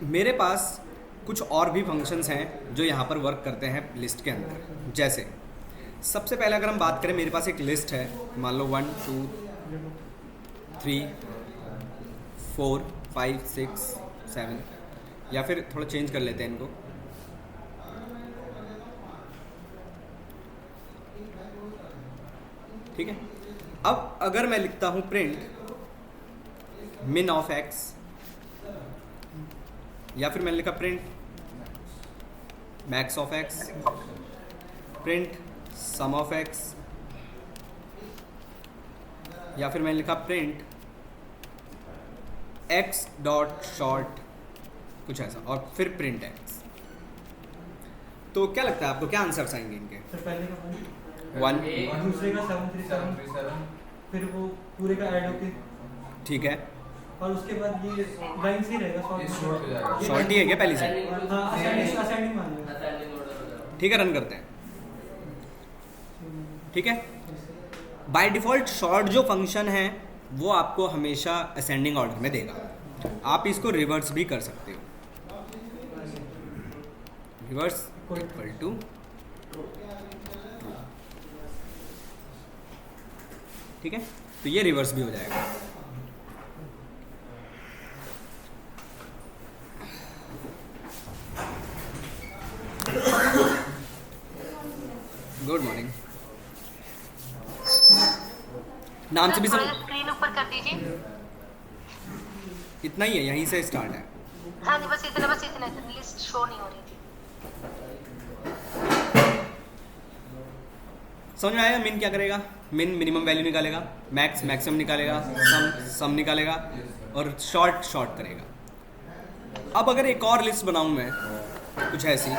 मेरे पास कुछ और भी फंक्शंस हैं जो यहाँ पर वर्क करते हैं लिस्ट के अंदर। जैसे सबसे पहले अगर हम बात करें, मेरे पास एक लिस्ट है, मान लो 1 2 3 4 5 6 7, या फिर थोड़ा चेंज कर लेते हैं इनको। ठीक है, अब अगर मैं लिखता हूँ प्रिंट min ऑफ x, या फिर मैंने लिखा print max of x, print sum of x, या फिर मैंने लिखा प्रिंट x डॉट शॉर्ट, कुछ ऐसा, और फिर प्रिंट x। तो क्या लगता है आपको, क्या आंसर्स आएंगे इनके? तो पहले का 1, दूसरे का 737, फिर वो पूरे का ऐड होके, ठीक है, और उसके बाद ये लाइन से ही रहेगा शॉर्ट। शॉर्ट ही है क्या पहली से? हाँ, असेंडिंग मान लो। ठीक है, रन करते हैं। ठीक है, बाय डिफ़ॉल्ट शॉर्ट जो फंक्शन है वो आपको हमेशा असेंडिंग ऑर्डर में देगा। आप इसको रिवर्स भी कर सकते हो, रिवर्स इक्वल टू ट्रू। ठीक है, तो ये रिवर्स भी हो जाएगा। Good morning. नाम से भी सब स्क्रीन ऊपर कर दीजिए। इतना ही है, यहीं से स्टार्ट है। हाँ जी, बस इतना लिस्ट शो नहीं हो रही थी। समझ में आएगा? मिन क्या करेगा? मिन मिनिमम वैल्यू निकालेगा, मैक्स मैक्सिमम निकालेगा, सम सम निकालेगा, और शॉर्ट शॉर्ट करेगा। अब अगर एक और लिस्ट बनाऊं मैं कुछ ऐसी,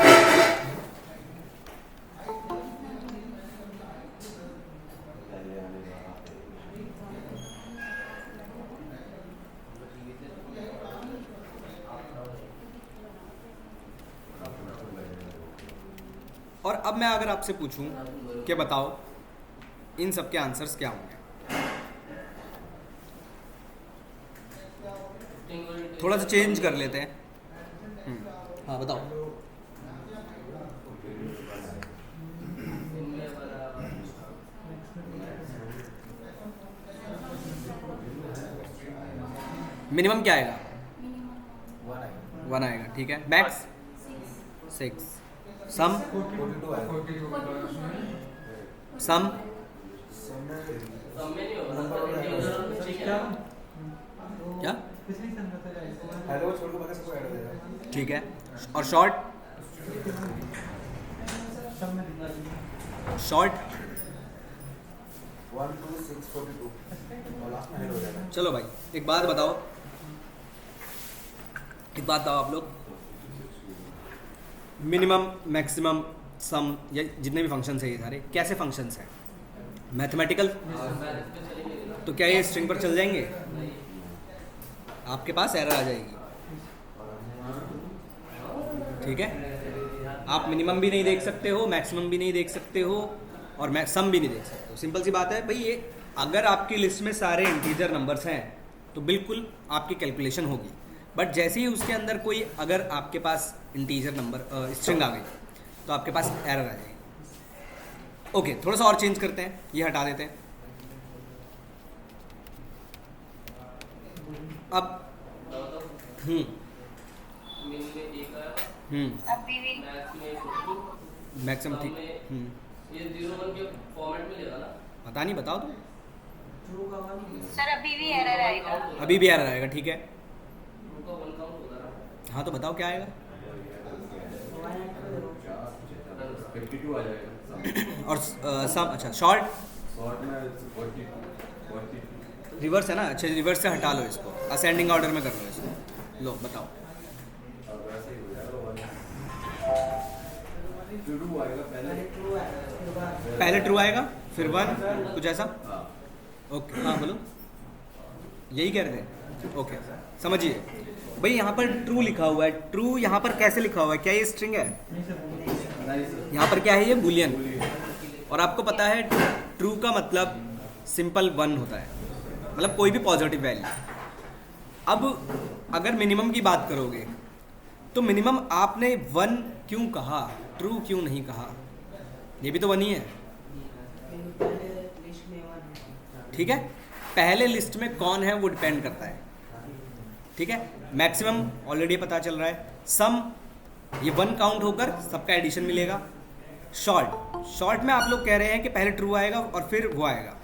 और अब मैं अगर आपसे पूछूं कि बताओ इन सब के आंसर्स क्या होंगे? थोड़ा सा चेंज कर लेते हैं। हाँ बताओ। मिनिमम क्या आएगा? 1 आएगा, ठीक है। मैक्स 6, सम सम क्या, ठीक है। और शॉर्ट शॉर्ट 1 2 6 42 और लास्ट में हेड हो जाएगा। चलो भाई एक बात बताओ, आप लोग, मिनिमम मैक्सिमम सम, ये जितने भी फंक्शंस हैं ये सारे कैसे फंक्शंस हैं? मैथमेटिकल। तो क्या ये स्ट्रिंग पर चल जाएंगे? आपके पास एरर आ जाएगी। ठीक है, आप मिनिमम भी नहीं देख सकते हो, मैक्सिमम भी नहीं देख सकते हो, और सम भी नहीं देख सकते हो। सिंपल सी बात है भाई। ये अगर आपकी लिस्ट में सारे इंटीजर नंबर्स हैं तो बिल्कुल आपकी कैलकुलेशन होगी, बट जैसे ही उसके अंदर कोई अगर आपके पास इंटीजर नंबर स्ट्रिंग आ गई तो आपके पास एरर आ जाएगी। ओके, थोड़ा सा और चेंज करते हैं, ये हटा देते हैं। अब अभी भी मैक्सिमम ठीक। ये 0 1 के फॉर्मेट में लेगा ना? पता नहीं, बताओ तुम। सर अभी भी एरर आएगा। अभी भी एरर आएगा, ठीक है। ट्रू का 1 काउंट होगा ना? हाँ तो बताओ क्या आएगा? 52 आ जाएगा। और सम, अच्छा शॉर्ट शॉर्ट में 42 रिवर्स है ना? अच्छा, रिवर्स से हटा लो इसको, असेंडिंग ऑर्डर में कर लो इसको। लो बताओ। अब वैसे ही हो जाएगा। ट्रू आएगा पहले ट्रू आएगा, फिर 1, कुछ ऐसा। हाँ। ओके, हाँ बोलो, यही कह रहे थे। ओके, समझिए भाई, यहाँ पर ट्रू लिखा हुआ है। ट्रू यहाँ पर कैसे लिखा हुआ है? क्या ये स्ट्रिंग है? यहाँ पर क्या है? ये बूलियन। और आपको पता है ट्रू का मतलब सिंपल 1 होता है, मतलब कोई भी पॉजिटिव वैल्यू। अब अगर मिनिमम की बात करोगे तो मिनिमम आपने 1 क्यों कहा, ट्रू क्यों नहीं कहा? ये भी तो 1 ही है, ठीक है। पहले लिस्ट में कौन है वो डिपेंड करता है, ठीक है। मैक्सिमम ऑलरेडी पता चल रहा है, सम ये 1 काउंट होकर सबका एडिशन मिलेगा। शॉर्ट में आप लोग कह रहे हैं कि पहले ट्रू आएगा और फिर वो आएगा,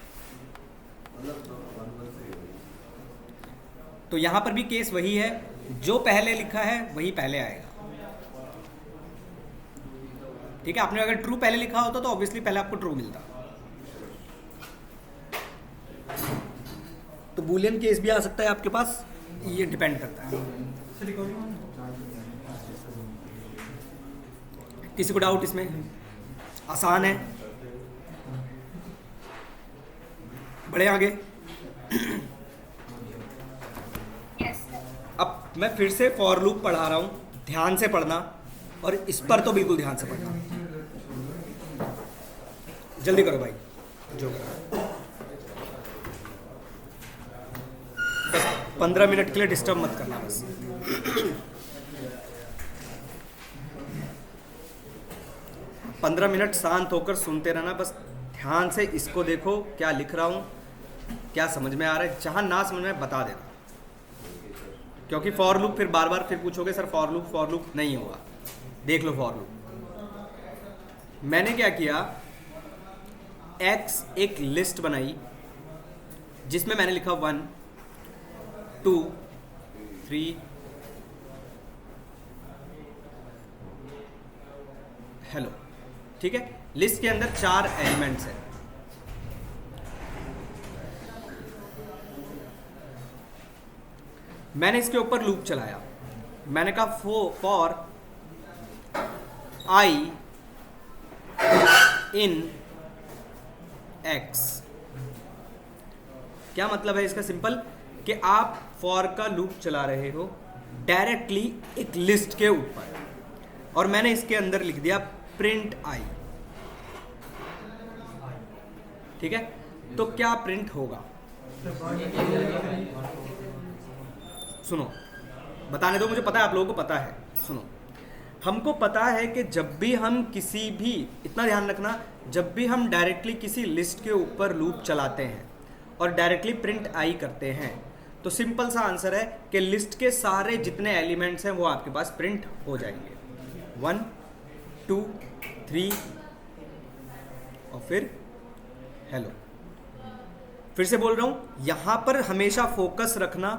तो यहां पर भी केस वही है, जो पहले लिखा है वही पहले आएगा, ठीक है। आपने अगर ट्रू पहले लिखा होता तो ऑब्वियसली पहले आपको ट्रू मिलता। तो बूलियन केस भी आ सकता है आपके पास, ये डिपेंड करता है। किसी को डाउट इसमें? आसान है, बढ़े आगे। अब मैं फिर से फॉर लूप पढ़ा रहा हूं, ध्यान से पढ़ना, और इस पर तो बिल्कुल ध्यान से पढ़ना। जल्दी करो भाई, जो करो। 15 मिनट के लिए डिस्टर्ब मत करना बस। पंद्रह मिनट शांत होकर सुनते रहना, बस ध्यान से इसको देखो, क्या लिख रहा हूँ, क्या समझ में आ रहा है। जहाँ ना समझ में बता देना, क्योंकि फॉर लूप फिर बार बार फिर पूछोगे सर फॉर लूप नहीं होगा। देख लो फॉर लूप। मैंने क्या किया, एक्स एक लिस्ट बनाई जिसमें मैंने लिखा 1 2 3 हेलो, ठीक है। लिस्ट के अंदर 4 एलिमेंट्स हैं। मैंने इसके ऊपर लूप चलाया, मैंने कहा फॉर आई इन एक्स। क्या मतलब है इसका? सिंपल, कि आप फॉर का लूप चला रहे हो डायरेक्टली एक लिस्ट के ऊपर, और मैंने इसके अंदर लिख दिया प्रिंट आई, ठीक है। तो क्या प्रिंट होगा? सुनो, बताने दो, मुझे पता है आप लोगों को पता है। सुनो, हमको पता है कि जब भी हम किसी भी, इतना ध्यान रखना, जब भी हम डायरेक्टली किसी लिस्ट के ऊपर लूप चलाते हैं और डायरेक्टली प्रिंट आई करते हैं, तो सिंपल सा आंसर है कि लिस्ट के सारे जितने एलिमेंट्स हैं वो आपके पास प्रिंट हो जाएंगे। 1 2 3 और फिर हेलो। फिर से बोल रहा हूं, यहां पर हमेशा फोकस रखना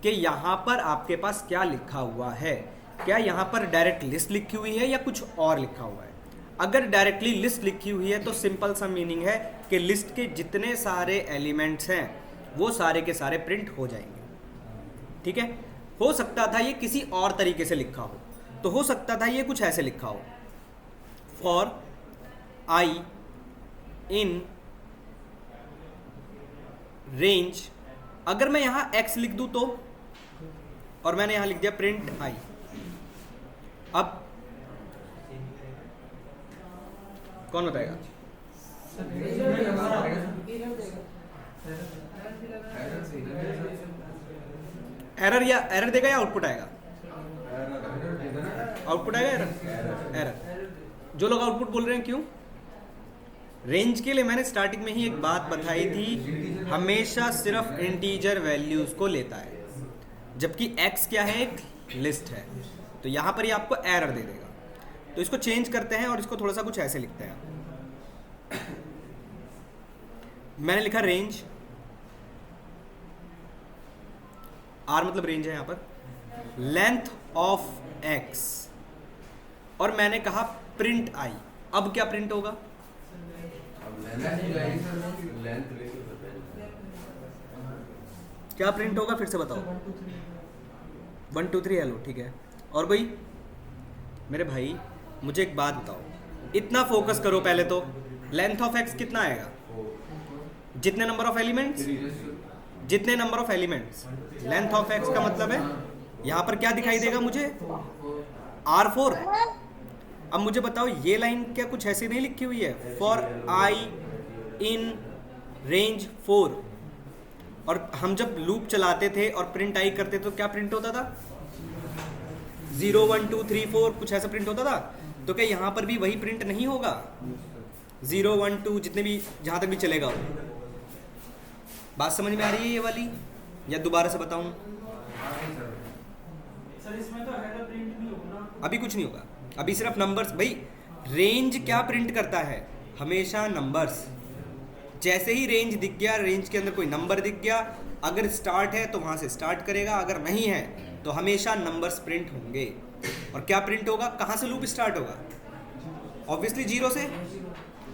कि यहां पर आपके पास क्या लिखा हुआ है। क्या यहां पर डायरेक्ट लिस्ट लिखी हुई है या कुछ और लिखा हुआ है? अगर डायरेक्टली लिस्ट लिखी हुई है तो सिंपल सा मीनिंग है कि लिस्ट के जितने सारे एलिमेंट्स हैं वो सारे के सारे प्रिंट हो जाएंगे, ठीक है। हो सकता था ये किसी और तरीके से लिखा हो, तो हो सकता था ये कुछ ऐसे लिखा हो, फॉर आई इन रेंज। अगर मैं यहां x लिख दूं तो, और मैंने यहां लिख दिया प्रिंट आई, अब कौन बताएगा? एरर देगा या आउटपुट आएगा? आउटपुट आएगा, एरर। जो लोग आउटपुट बोल रहे हैं क्यों? रेंज के लिए मैंने स्टार्टिंग में ही एक बात बताई थी, हमेशा सिर्फ इंटीजर वैल्यूज को लेता है, जबकि x क्या है? एक लिस्ट है, तो यहां पर ये आपको एरर दे देगा। तो इसको चेंज करते हैं और इसको थोड़ा सा कुछ ऐसे लिखते हैं। मैंने लिखा रेंज, r मतलब रेंज है यहां पर, लेंथ ऑफ x, और मैंने कहा प्रिंट आई। अब क्या प्रिंट होगा? क्या प्रिंट होगा फिर से बताओ? 1 2 3 हेलो, ठीक है। और कोई? मेरे भाई मुझे एक बात बताओ, इतना फोकस करो पहले तो, लेंथ ऑफ एक्स कितना आएगा? जितने नंबर ऑफ एलिमेंट्स, जितने number of elements, length of x का मतलब है यहां पर क्या दिखाई देगा मुझे? R4। अब मुझे बताओ, ये लाइन क्या कुछ ऐसी नहीं लिखी हुई है? फॉर आई इन रेंज 4, और हम जब लूप चलाते थे और प्रिंट आई करते तो क्या प्रिंट होता था? 0 1 2 3 4 कुछ ऐसा प्रिंट होता था, तो क्या यहाँ पर भी वही प्रिंट नहीं होगा? 0 1 2 जितने भी जहाँ तक भी चलेगा वो। बात समझ में आ रही है ये वाली, या दोबारा से बताऊँ? सर इसमें तो हेडर प्रिंट नहीं होगा ना? अभी कुछ नहीं होगा, अभी सिर्फ नंबर्स। भाई रेंज क्या प्रिंट करता है? हमेशा नंबर्स। जैसे ही रेंज दिख गया, रेंज के अंदर कोई नंबर दिख गया, अगर स्टार्ट है तो वहाँ से स्टार्ट करेगा, अगर नहीं है तो हमेशा नंबर्स प्रिंट होंगे। और क्या प्रिंट होगा? कहाँ से लूप स्टार्ट होगा? ऑब्वियसली 0 से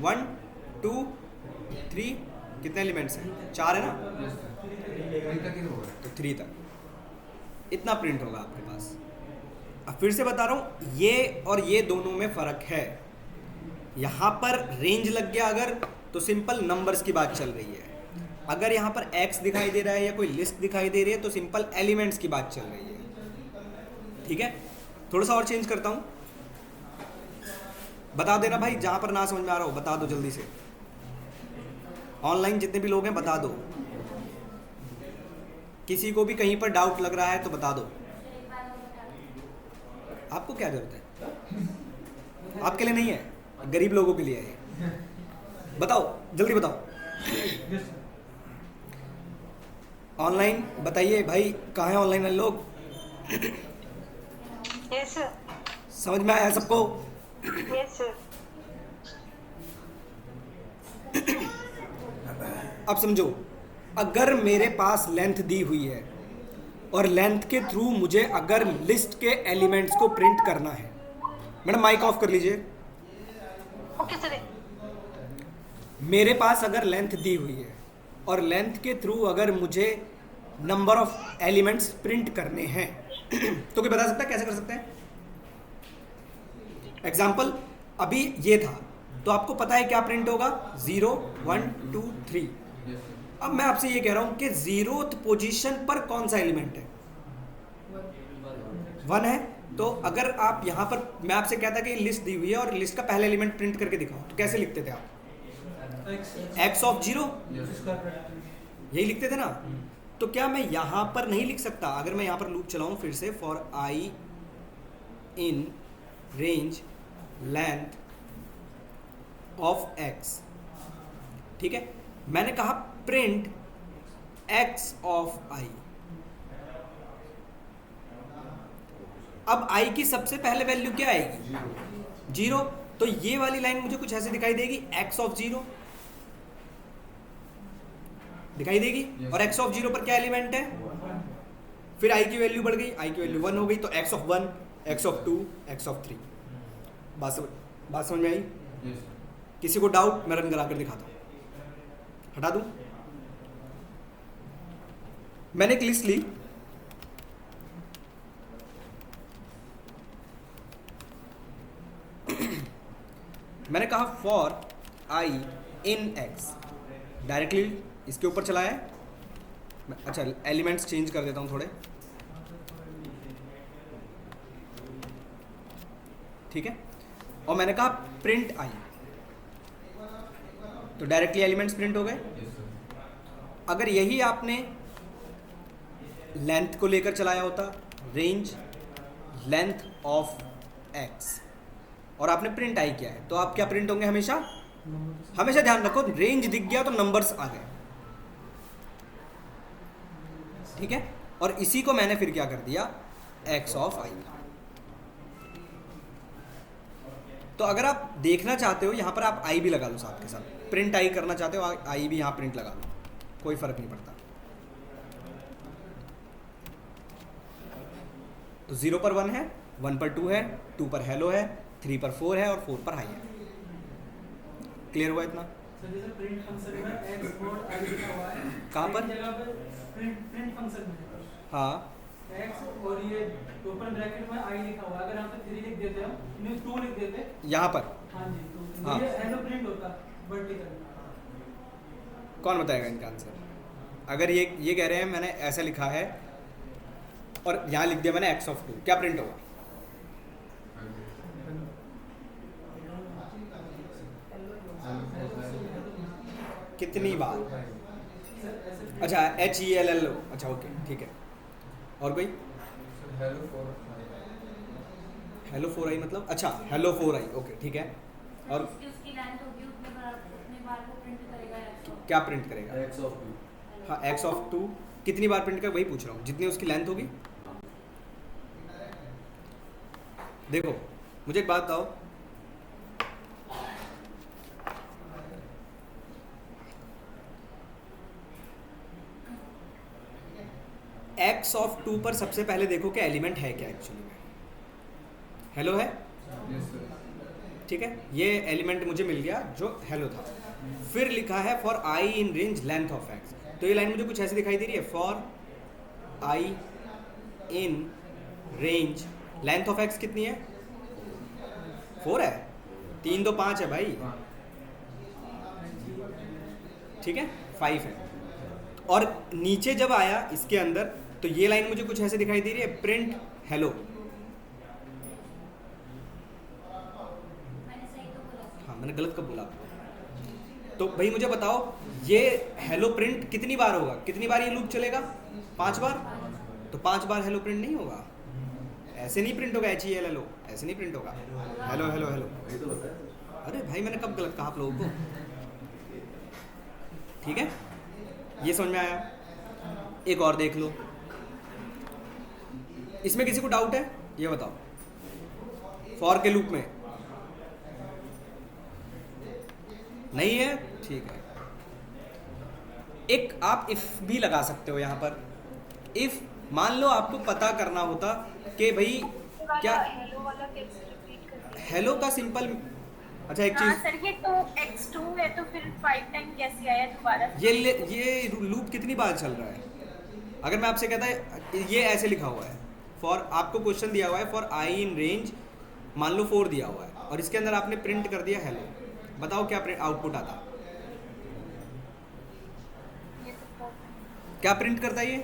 1 2 3, कितने एलिमेंट्स हैं? 4 है ना, तो 3 तक इतना प्रिंट होगा आपके पास। अब फिर से बता रहा हूँ, ये और ये दोनों में फ़र्क है। यहाँ पर रेंज लग गया अगर, तो सिंपल नंबर्स की बात चल रही है। अगर यहाँ पर एक्स दिखाई दे रहा है या कोई लिस्ट दिखाई दे रही है, तो सिंपल एलिमेंट्स की बात चल रही है। ठीक है, थोड़ा सा और चेंज करता हूँ, बता देना भाई, जहाँ पर ना समझ में आ रहा हो बता दो जल्दी से। ऑनलाइन जितने भी लोग हैं बता दो, किसी को भी कहीं पर डाउट लग रहा है तो बता दो। आपको क्या जरूरत है? आपके लिए नहीं है, गरीब लोगों के लिए है। बताओ जल्दी बताओ। ऑनलाइन बताइए भाई, कहाँ है ऑनलाइन वाले लोग? यस समझ में आया सबको? यस अब समझो, अगर मेरे पास लेंथ दी हुई है और लेंथ के थ्रू मुझे अगर लिस्ट के एलिमेंट्स को प्रिंट करना है, मैडम माइक ऑफ कर लीजिए। Okay sir. मेरे पास अगर लेंथ दी हुई है और लेंथ के थ्रू अगर मुझे नंबर ऑफ एलिमेंट्स प्रिंट करने हैं तो कोई बता सकता है कैसे कर सकते हैं? एग्जाम्पल, अभी ये था तो आपको पता है क्या प्रिंट होगा? 0 1 2 3। अब मैं आपसे ये कह रहा हूं कि 0th पोजीशन पर कौन सा एलिमेंट है? 1 है। तो अगर आप यहाँ पर, मैं आपसे कहता कि लिस्ट दी हुई है और लिस्ट का पहला एलिमेंट प्रिंट करके दिखाओ, तो कैसे लिखते थे आप? x ऑफ 0 यही लिखते थे ना। तो क्या मैं यहाँ पर नहीं लिख सकता? अगर मैं यहाँ पर लूप चलाऊं फिर से, for i in range length of x, ठीक है, मैंने कहा प्रिंट x ऑफ i। अब i की सबसे पहले वैल्यू क्या आएगी? 0। तो ये वाली लाइन मुझे कुछ ऐसे दिखाई देगी, x ऑफ 0 दिखाई देगी। और x ऑफ 0 पर क्या एलिमेंट है? फिर i की वैल्यू बढ़ गई, i की वैल्यू 1 हो गई, तो x of 1, x of 2, x of 3। बात समझ में आई? किसी को डाउट? मैं रन करा कर दिखाता हूँ, हटा दूँ। मैंने एक लिस्ट ली, मैंने कहा for i in x, directly इसके ऊपर चला है। अच्छा, एलिमेंट्स चेंज कर देता हूँ थोड़े, ठीक है। और मैंने कहा प्रिंट आई, तो डायरेक्टली एलिमेंट्स प्रिंट हो गए। अगर यही आपने लेंथ को लेकर चलाया होता, रेंज लेंथ ऑफ एक्स, और आपने प्रिंट आई किया है, तो आप क्या प्रिंट होंगे? हमेशा हमेशा ध्यान रखो, रेंज दिख गया तो नंबर्स आ गए, ठीक है। और इसी को मैंने फिर क्या कर दिया? एक्स ऑफ आई। तो अगर आप देखना चाहते हो, यहां पर आप आई भी लगा लो साथ के साथ, प्रिंट आई करना चाहते हो आई भी यहां प्रिंट लगा लो, कोई फर्क नहीं पड़ता। तो 0 पर 1 है, 1 पर 2 है, 2 पर हेलो है, 3 पर 4 है और 4 पर हाई है। क्लियर हुआ इतना? सर जैसे प्रिंट फंक्शन में x डॉट i लिखा हुआ है, कहाँ पर? एक जगह पे प्रिंट फंक्शन में हाँ, x और ये ओपन ब्रैकेट में i लिखा हुआ है, अगर यहाँ पे 3 लिख देते हम, इन्हें 2 लिख देते, यहाँ पर हाँ जी, तो हाँ। ये हेलो प्रिंट होता वर्टिकल। कौन बताएगा इनका आंसर? अगर ये कह रहे हैं मैंने ऐसा लिखा है और यहाँ लिख दिया मैंने एक्स ऑफ 2, क्या प्रिंट होगा? कितनी बार? अच्छा, HELLO, अच्छा ओके ठीक है। और कोई? हेलो 4i मतलब अच्छा हेलो 4i, ओके ठीक है। और उसकी लेंथ होगी उतने बार वो प्रिंट करेगा क्या प्रिंट करेगा? X of two. हाँ x ऑफ 2 कितनी बार प्रिंट कर, वही पूछ रहा हूँ, जितनी उसकी लेंथ होगी। देखो मुझे एक बात बताओ, x ऑफ 2 पर सबसे पहले देखो कि एलिमेंट है क्या एक्चुअली में। हेलो है, ठीक है, ये एलिमेंट मुझे मिल गया जो हेलो था। फिर लिखा है for i in range length of x, तो ये लाइन मुझे कुछ ऐसी दिखाई दे रही है, for i in range length of x कितनी है? 4 है, 3 2 5 है भाई, ठीक है, 5 है। और नीचे जब आया इसके अंदर तो ये लाइन मुझे कुछ ऐसे दिखाई दे रही है, प्रिंट हेलो। मैंने सही तो बोला। हाँ मैंने गलत कब बोला आपको? तो भाई मुझे बताओ ये हेलो प्रिंट कितनी बार होगा, कितनी बार ये लूप चलेगा? 5 बार। तो 5 बार हेलो प्रिंट नहीं होगा, ऐसे नहीं प्रिंट होगा HELLO, ऐसे नहीं प्रिंट होगा हेलो हेलो हेलो। वही तो होता है। अरे भाई मैंने कब गलत कहा आप लोगों को? ठीक है, ये समझ में आया। एक और देख लो, इसमें किसी को डाउट है? ये बताओ, फॉर के लूप में नहीं है, ठीक है। एक आप इफ भी लगा सकते हो यहाँ पर। इफ मान लो आपको पता करना होता कि भाई क्या हेलो वाला टेक्स्ट रिपीट कर दिया। हेलो का सिंपल, अच्छा एक हाँ चीज, सर, ये तो x2 है तो फिर 5 टाइम कैसे आया दोबारा? ये लूप कितनी बार चल रहा है? अगर मैं आपसे कहता है ये ऐसे लिखा हुआ है, फॉर, आपको क्वेश्चन दिया हुआ है फॉर i इन रेंज, मान लो 4 दिया हुआ है और इसके अंदर आपने प्रिंट कर दिया हेलो, बताओ क्या आउटपुट आता? ये तो क्या प्रिंट करता है ये?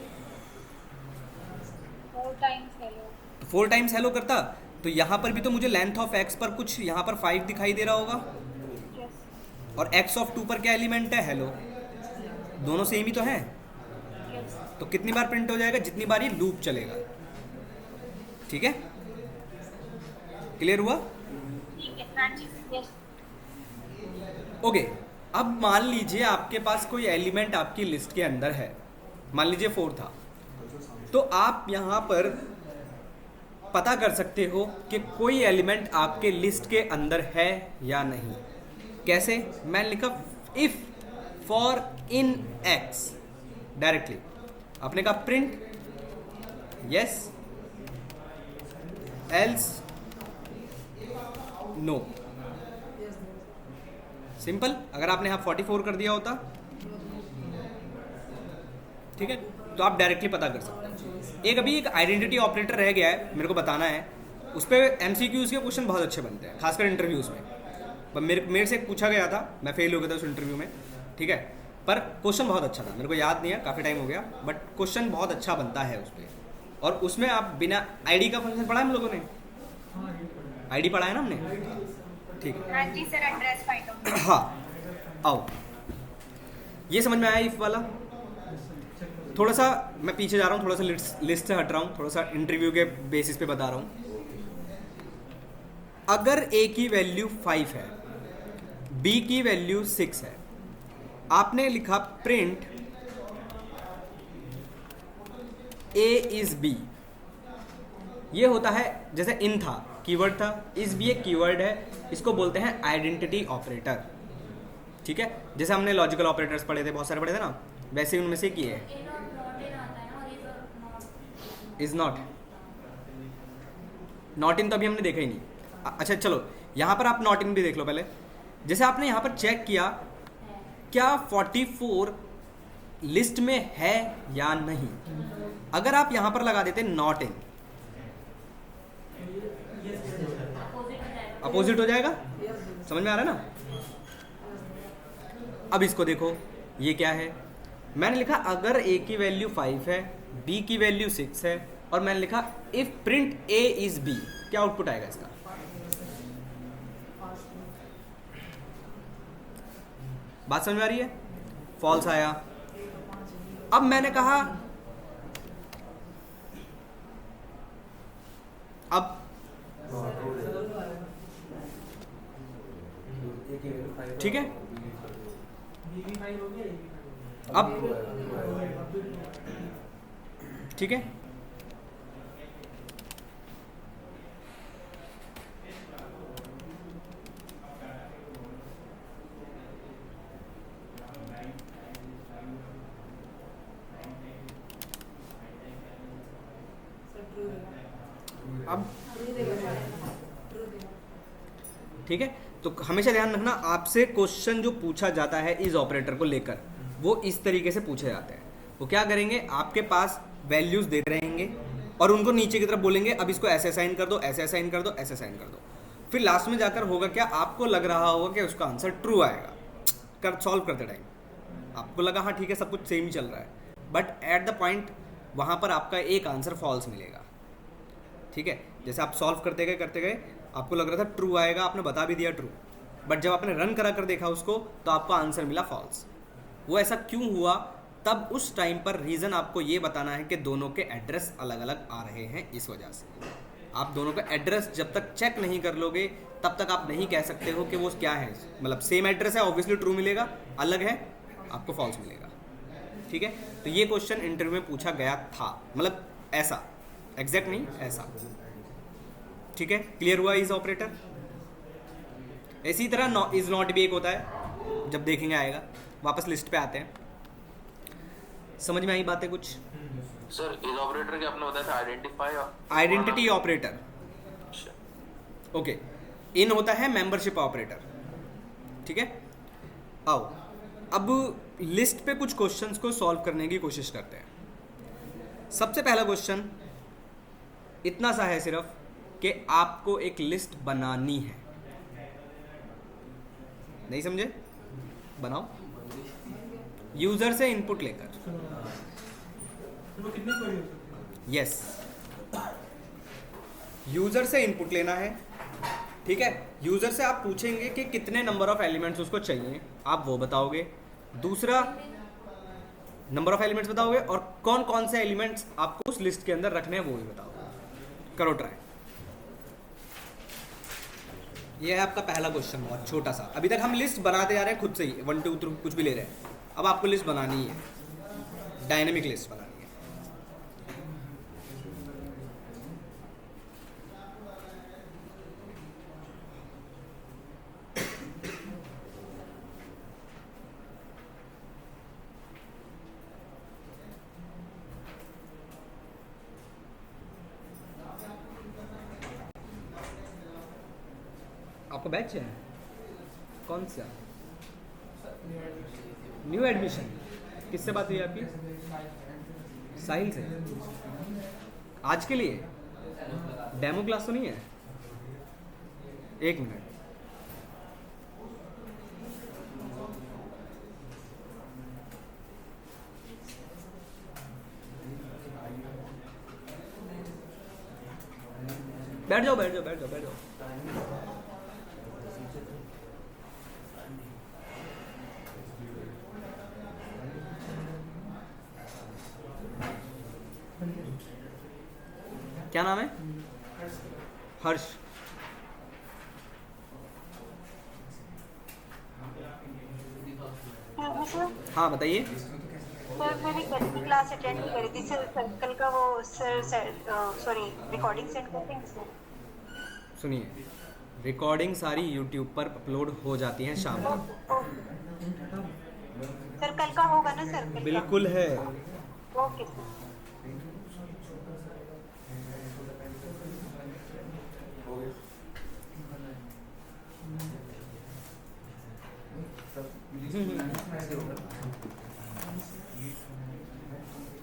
4 टाइम्स हेलो। 4 टाइम्स हेलो करता। तो यहाँ पर भी तो मुझे लेंथ ऑफ x पर कुछ यहाँ पर 5 दिखाई दे रहा होगा, यस और x ऑफ 2 पर क्या एलिमेंट है? हेलो। दोनों सेम ही तो हैं, यस। तो कितनी बार प्रिंट हो जाएगा? जितनी बार ये लूप चलेगा, ठीक है, क्लियर हुआ? ठीक है, हाँ जी, यस। ओके, अब मान लीजिए आपके पास कोई एलिमेंट आपकी लिस्ट के अंदर है, मान लीजिए 4 था, तो आप यहाँ पर पता कर सकते हो कि कोई एलिमेंट आपके लिस्ट के अंदर है या नहीं। कैसे? मैंने लिखा if for in x, directly आपने कहा print yes else no. Simple. अगर आपने यहाँ 44 कर दिया होता, ठीक है, तो आप डायरेक्टली पता कर सकते हैं। एक अभी एक आइडेंटिटी ऑपरेटर रह गया है, मेरे को बताना है, उस पर MCQs के क्वेश्चन बहुत अच्छे बनते हैं, खासकर इंटरव्यूज़ में। पर मेरे से पूछा गया था, मैं फेल हो गया था उस इंटरव्यू में, ठीक है, पर क्वेश्चन बहुत अच्छा था, मेरे को याद नहीं है, काफ़ी टाइम हो गया, बट क्वेश्चन बहुत अच्छा बनता है उस पर। और उसमें आप बिना ID का फंक्शन पढ़ा है हम लोगों ने? ID पढ़ा है ना हमने, ठीक है। हाँ जी सर, एड्रेस फाइंड आउट। हाँ, आओ, ये समझ में आया इफ वाला? थोड़ा सा मैं पीछे जा रहा हूँ, थोड़ा सा लिस्ट से हट रहा हूँ, थोड़ा सा इंटरव्यू के बेसिस पे बता रहा हूँ। अगर A की वैल्यू 5 है, B की वैल्यू 6 है, आपने लिखा प्रिंट A इज B, ये होता है जैसे इन था, कीवर्ड था, इस भी एक कीवर्ड है, इसको बोलते हैं आइडेंटिटी ऑपरेटर, ठीक है। जैसे हमने लॉजिकल ऑपरेटर्स पढ़े थे, बहुत सारे पढ़े थे ना, वैसे ही उनमें से किए है। इज नॉट, नॉट इन तो अभी हमने देखा ही नहीं। अच्छा चलो, यहाँ पर आप नॉट इन भी देख लो पहले। जैसे आपने यहाँ पर चेक किया क्या 44 लिस्ट में है या नहीं, अगर आप यहाँ पर लगा देते नॉट इन, अपोजिट हो जाएगा। समझ में आ रहा है ना? अब इसको देखो, ये क्या है, मैंने लिखा अगर A की वैल्यू 5 है, B की वैल्यू 6 है, और मैंने लिखा if print A is B, क्या आउटपुट आएगा इसका? बात समझ में आ रही है? फॉल्स आया। अब मैंने कहा अब ठीक है। BV फाइल हो गया, AV फाइल अब हो गया। ठीक है, अब ठीक है। तो हमेशा ध्यान रखना, आपसे क्वेश्चन जो पूछा जाता है इस ऑपरेटर को लेकर, वो इस तरीके से पूछे जाते हैं। वो क्या करेंगे, आपके पास वैल्यूज देते रहेंगे और उनको नीचे की तरफ बोलेंगे अब इसको ऐसे असाइन कर दो, ऐसे असाइन कर दो, ऐसे असाइन कर दो। फिर लास्ट में जाकर होगा क्या, आपको लग रहा होगा कि उसका आंसर ट्रू आएगा कर सॉल्व करते टाइम। आपको लगा हाँ ठीक है सब कुछ सेम ही चल रहा है, बट एट द पॉइंट वहाँ पर आपका एक आंसर फॉल्स मिलेगा। ठीक है, जैसे आप सॉल्व करते गए आपको लग रहा था ट्रू आएगा, आपने बता भी दिया ट्रू, बट जब आपने रन करा कर देखा उसको तो आपको आंसर मिला फॉल्स। वो ऐसा क्यों हुआ, तब उस टाइम पर रीज़न आपको ये बताना है कि दोनों के एड्रेस अलग अलग आ रहे हैं। इस वजह से आप दोनों का एड्रेस जब तक चेक नहीं कर लोगे तब तक आप नहीं कह सकते हो कि वो क्या है। मतलब सेम एड्रेस है ऑब्वियसली ट्रू मिलेगा, अलग है आपको फॉल्स मिलेगा। ठीक है, तो ये क्वेश्चन इंटरव्यू में पूछा गया था, मतलब ऐसा एग्जैक्ट नहीं, ऐसा। ठीक है, क्लियर हुआ इज ऑपरेटर। इसी तरह इज नॉट भी एक होता है, जब देखेंगे आएगा। वापस लिस्ट पे आते हैं, समझ में आई बातें कुछ? सर इस ऑपरेटर के आपने बताया था आइडेंटिफाई, आइडेंटिटी ऑपरेटर। ओके, इन होता है मेंबरशिप ऑपरेटर। ठीक है, आओ अब लिस्ट पे कुछ क्वेश्चंस को सॉल्व करने की कोशिश करते हैं। सबसे पहला क्वेश्चन इतना सा है सिर्फ कि आपको एक लिस्ट बनानी है। नहीं समझे? बनाओ, यूजर से इनपुट लेकर। वो कितने क्वेरी हो सकते हैं? यस, यूजर से इनपुट लेना है। ठीक है, यूजर से आप पूछेंगे कि कितने नंबर ऑफ एलिमेंट्स उसको चाहिए, आप वो बताओगे। दूसरा नंबर ऑफ एलिमेंट्स बताओगे, और कौन कौन से एलिमेंट्स आपको उस लिस्ट के अंदर रखने हैं वो भी बताओगे। करो ट्राई। ये है आपका पहला क्वेश्चन, बहुत छोटा सा। अभी तक हम लिस्ट बनाते जा रहे हैं खुद से ही, 1 2 3 कुछ भी ले रहे हैं। अब आपको लिस्ट बनानी है, डायनेमिक लिस्ट बनानी है। आपका बैच है कौन सा? New admission. किससे बात हुई आपकी? साहिल से। आज के लिए डेमो क्लास तो नहीं है? 1 मिनट। बैठ जाओ बैठ जाओ बैठ जाओ बैठ जाओ। क्या नाम है? हर्ष। हाँ बताइए। सर मैंने कल की क्लास अटेंड नहीं करी थी सर। कल का वो सर सॉरी रिकॉर्डिंग सेंड कर देंगे सर? सुनिए, रिकॉर्डिंग सारी यूट्यूब पर अपलोड हो जाती हैं शाम को। सर कल का होगा ना सर? कल बिल्कुल है। का ओके सर।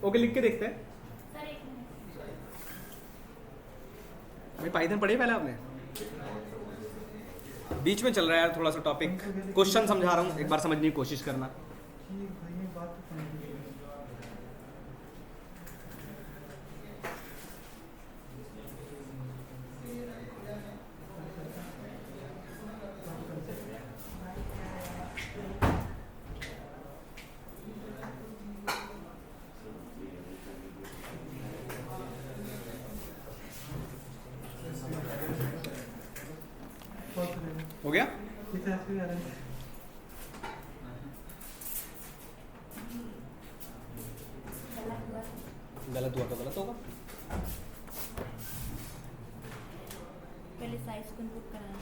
ओके, लिख के देखते हैं। सर एक मिनट। भाई पाइथन पढ़ी पहले आपने? बीच में चल रहा है यार थोड़ा सा टॉपिक, क्वेश्चन समझा रहा हूँ, एक बार समझने की कोशिश करना। हो गया? गलत हुआ तो गलत होगा। पहले साइज को इनपुट कराना,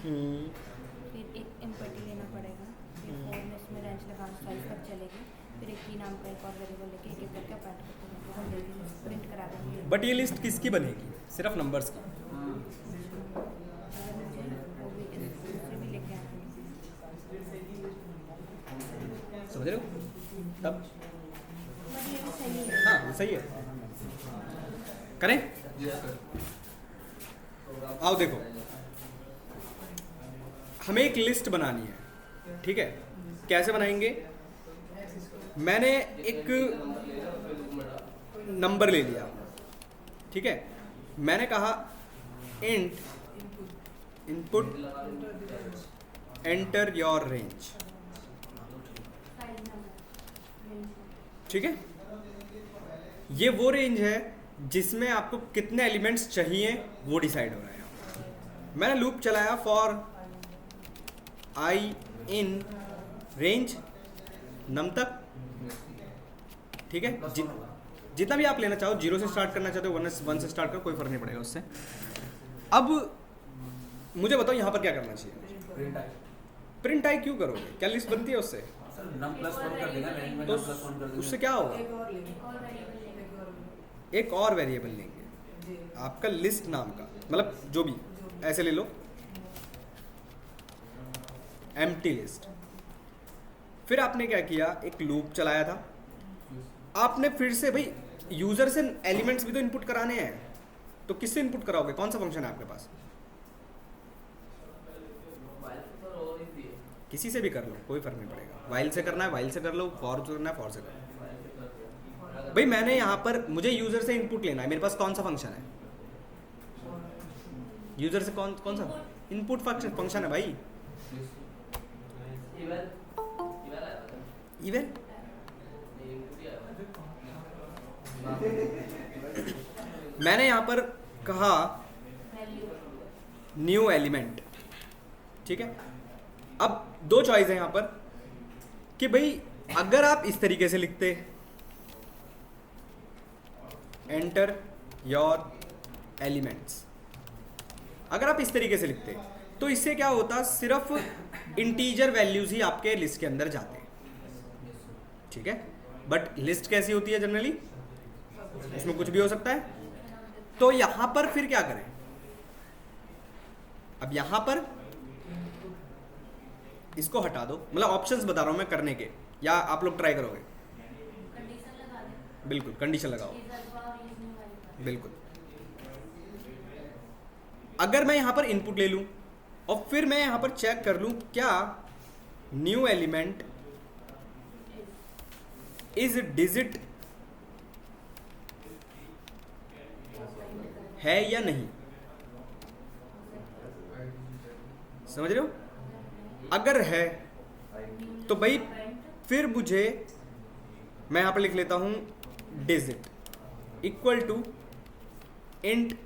फिर एक एम्पटी लेना पड़ेगा, फिर फॉर में उसमें रेंज लगाना, साइज तक चलेगी, फिर एक की नाम का एक और वेरिएबल लेके एक एक करके पैट करते रहेंगे, प्रिंट करा देंगे। बट ये लिस्ट किसकी बनेगी? सिर्फ नंबर्स की। अगर मुझे वो भी दूसरे भी लेके आते हैं। समझ रहे हो? तब बट ये भी सही है। हाँ ये सही है। करें? आओ देखो, हमें एक लिस्ट बनानी है, ठीक है? कैसे बनाएंगे? मैंने एक नंबर ले लिया, ठीक है? मैंने कहा int input enter your range, size number, ठीक है? ये वो रेंज है जिसमें आपको कितने एलिमेंट्स चाहिए वो डिसाइड हो रहा है। मैंने लूप चलाया फॉर आई इन रेंज नम तक, ठीक है? जितना भी आप लेना चाहो, 0 से स्टार्ट करना चाहते हो, 1 से स्टार्ट करो, कोई फर्क नहीं पड़ेगा उससे। अब मुझे बताओ यहाँ पर क्या करना चाहिए? प्रिंट आई प्रिंट आई क्यों करोगे? क्या लिस्ट बनती है उससे? सर नम प्लस 1 कर देगा, रेंज में तो नम प्लस 1 कर देगा। उससे क्या होगा? और वेरिएबल लेंगे। एक और वेरिएबल लेंगे आपका लिस्ट नाम का, मतलब जो भी, ऐसे ले लो एम्प्टी लिस्ट। फिर आपने क्या किया? एक लूप चलाया था। आपने फिर से भाई यूजर से एलिमेंट्स भी तो इनपुट कराने हैं, तो किससे इनपुट कराओगे? कौन सा फंक्शन है आपके पास? किसी से भी कर लो, कोई फर्क नहीं पड़ेगा। वाइल से करना है वाइल से कर लो, फॉर से करना है फॉर से कर लो। भाई मैंने यहाँ पर, मुझे यूजर से इनपुट लेना है, मेरे पास कौन सा फंक्शन है? यूजर से कौन सा इनपुट फंक्शन है भाई? इवन मैंने यहाँ पर कहा न्यू एलिमेंट, ठीक है? अब दो चॉइस है यहाँ पर कि भाई अगर आप इस तरीके से लिखते एंटर योर एलिमेंट्स, अगर आप इस तरीके से लिखते तो इससे क्या होता? सिर्फ इंटीजर वैल्यूज ही आपके लिस्ट के अंदर जाते, ठीक है? बट लिस्ट कैसी होती है जनरली? इसमें कुछ भी हो सकता है। तो यहां पर फिर क्या करें? अब यहां पर इसको हटा दो, मतलब ऑप्शंस बता रहा हूं मैं करने के, या आप लोग ट्राई करोगे? कंडीशन लगा दें। बिल्कुल कंडीशन लगाओ, इज अल्फा और इज न्यू वाली। बिल्कुल। अगर मैं यहां पर इनपुट ले लूं और फिर मैं यहां पर चेक कर लूं क्या न्यू एलिमेंट इज डिजिट है या नहीं, समझ रहे हो? अगर है तो भाई फिर मुझे, मैं यहां पर लिख लेता हूं digit equal to int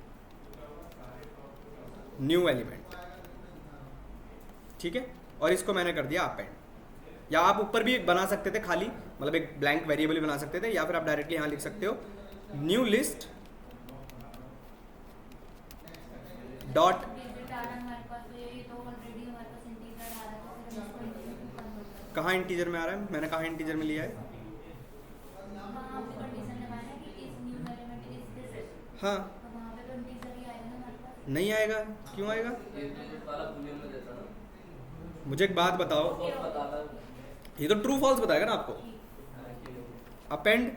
new element, ठीक है? और इसको मैंने कर दिया अपेंड, या आप ऊपर भी बना सकते थे खाली, मतलब एक ब्लैंक वेरिएबल भी बना सकते थे, या फिर आप डायरेक्टली यहां लिख सकते हो न्यू लिस्ट डॉट। डिजिट आ रहा है हमारे पास, तो ये तो ऑलरेडी हमारे पास इंटीजर आ रहा है, तो फिर हम इसको इंटीजर में कन्वर्ट कर कहाँ इंटीजर में आ रहा है? मैंने कहाँ इंटीजर में लिया है? वहाँ पे कंडीशन लगाना है कि इस न्यू एलिमेंट इज दिस, हाँ, तो वहाँ पे तो इंटीजर ही आएगा ना हमारे पास। नहीं आएगा। क्यों आएगा? वाला बूलियन में देता ना, मुझे एक बात बताओ, फॉल्स बताता है। ये तो ट्रू फॉल्स बताएगा ना आपको। अपेंड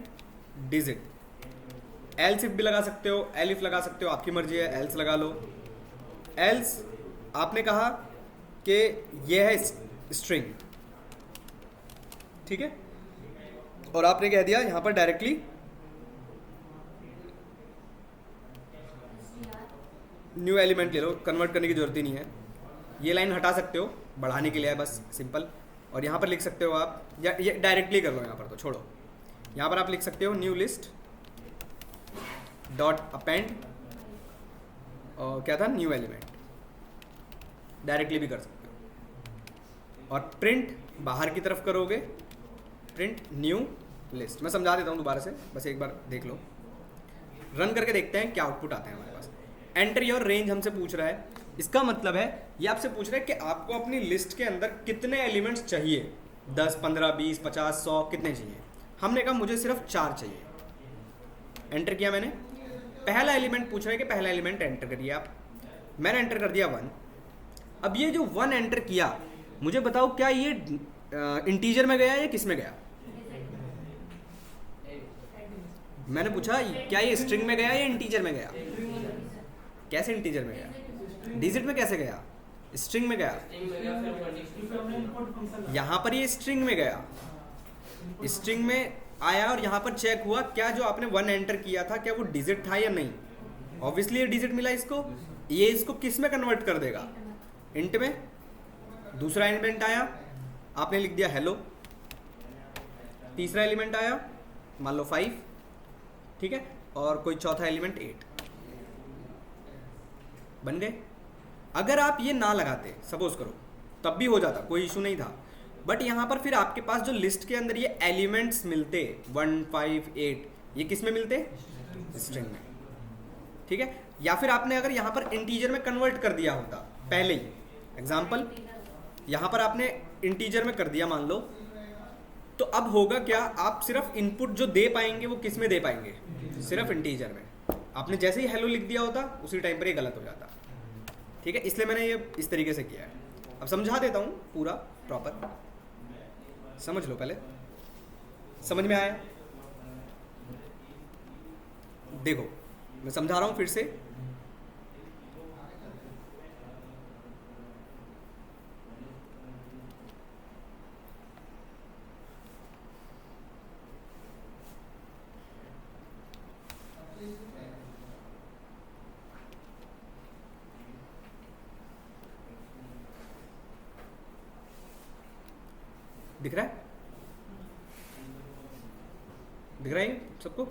डिजिट, एल्स इफ भी लगा सकते हो, एलिफ लगा सकते हो, आपकी मर्जी है, एल्स लगा लो। एल्स आपने कहा कि ये है स्ट्रिंग, ठीक है? और आपने कह दिया यहां पर डायरेक्टली न्यू एलिमेंट ले लो, कन्वर्ट करने की जरूरत ही नहीं है। ये लाइन हटा सकते हो, बढ़ाने के लिए है बस, सिंपल। और यहाँ पर लिख सकते हो आप, या ये डायरेक्टली कर लो, यहाँ पर तो छोड़ो, यहाँ पर आप लिख सकते हो न्यू लिस्ट डॉट अपेंड, और क्या था? New element. डायरेक्टली भी कर सकते हो, और प्रिंट बाहर की तरफ करोगे, प्रिंट न्यू लिस्ट। मैं समझा देता हूँ दोबारा से, बस एक बार देख लो। रन करके देखते हैं क्या आउटपुट आता है हमारे पास। एंटर योर रेंज हमसे पूछ रहा है, इसका मतलब है ये आपसे पूछ रहा है कि आपको अपनी लिस्ट के अंदर कितने एलिमेंट्स चाहिए, 10, 15, 20, 50, 100 कितने चाहिए। हमने कहा मुझे सिर्फ 4 चाहिए। एंटर किया मैंने, पहला एलिमेंट पूछ रहा है कि पहला एलिमेंट एंटर करिए आप। मैंने एंटर कर दिया 1। अब ये जो 1 एंटर किया, मुझे बताओ क्या ये इंटीजर में गया या किस में गया। मैंने पूछा क्या ये स्ट्रिंग में गया या इंटीजर में गया। कैसे इंटीजर में गया, डिजिट में कैसे गया, स्ट्रिंग में गया। क्योंकि हमने इनपुट फंक्शन यहाँ पर ये स्ट्रिंग में गया, स्ट्रिंग में आया और यहाँ पर चेक हुआ क्या जो आपने 1 एंटर किया था क्या वो डिजिट था या नहीं। ऑब्वियसली ये डिजिट मिला इसको, ये इसको किस में कन्वर्ट कर देगा, इंट में। दूसरा एलिमेंट आया, आपने लिख दिया हेलो। तीसरा एलिमेंट आया, मान लो 5, ठीक है, और कोई चौथा एलिमेंट 8 बन गए। अगर आप ये ना लगाते, सपोज करो, तब भी हो जाता, कोई इशू नहीं था। बट यहाँ पर फिर आपके पास जो लिस्ट के अंदर ये एलिमेंट्स मिलते 1, 5, 8, ये किस में मिलते, स्ट्रिंग में, ठीक है। या फिर आपने अगर यहाँ पर इंटीजर में कन्वर्ट कर दिया होता पहले ही, एग्जाम्पल यहाँ पर आपने इंटीजर में कर दिया मान लो, तो अब होगा क्या, आप सिर्फ इनपुट जो दे पाएंगे वो किस में दे पाएंगे, सिर्फ इंटीजर में। आपने जैसे ही हेलो लिख दिया होता उसी टाइम पर ये गलत हो जाता, ठीक है। इसलिए मैंने ये इस तरीके से किया है। अब समझा देता हूँ पूरा प्रॉपर, समझ लो पहले। समझ में आया? देखो मैं समझा रहा हूँ फिर से। दिख रहा है? दिख रहा है सबको?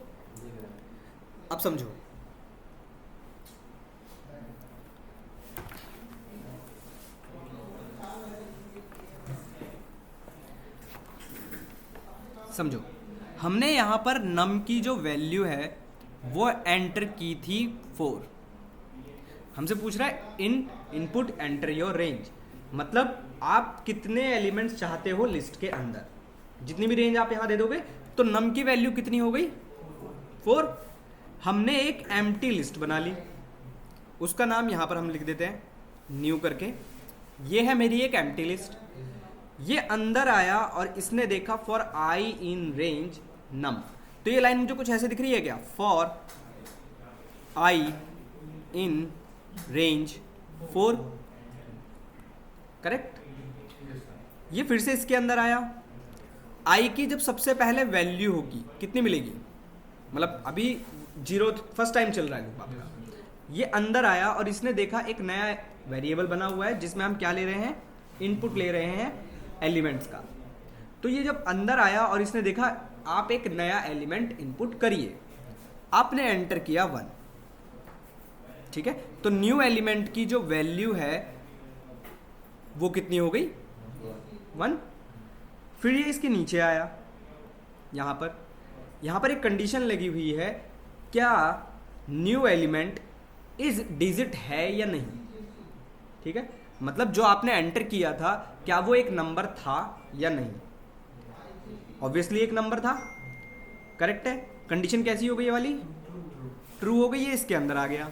अब समझो, समझो हमने यहां पर नम की जो वैल्यू है वो एंटर की थी 4। हमसे पूछ रहा है इनपुट एंटर योर रेंज, मतलब आप कितने एलिमेंट्स चाहते हो लिस्ट के अंदर। जितनी भी रेंज आप यहां दे दोगे तो नम की वैल्यू कितनी हो गई, 4। हमने एक एम्प्टी लिस्ट बना ली, उसका नाम यहां पर हम लिख देते हैं न्यू करके। ये है मेरी एक एम्प्टी लिस्ट। ये अंदर आया और इसने देखा फॉर आई इन रेंज नम, तो ये लाइन मुझे कुछ ऐसे दिख रही है क्या, for i in range 4, correct. ये फिर से इसके अंदर आया, आई की जब सबसे पहले वैल्यू होगी कितनी मिलेगी, मतलब अभी 0 फर्स्ट टाइम चल रहा है लूप आपका। ये अंदर आया और इसने देखा एक नया वेरिएबल बना हुआ है जिसमें हम क्या ले रहे हैं, इनपुट ले रहे हैं एलिमेंट्स का। तो ये जब अंदर आया और इसने देखा आप एक नया एलिमेंट इनपुट करिए, आपने एंटर किया 1, ठीक है। तो न्यू एलिमेंट की जो वैल्यू है वो कितनी हो गई, 1। फिर ये इसके नीचे आया, यहाँ पर एक कंडीशन लगी हुई है, क्या न्यू एलिमेंट इज डिजिट है या नहीं, ठीक है। मतलब जो आपने एंटर किया था क्या वो एक नंबर था या नहीं। ऑब्वियसली एक नंबर था, करेक्ट है। कंडीशन कैसी हो गई ये वाली, ट्रू हो गई। ये इसके अंदर आ गया,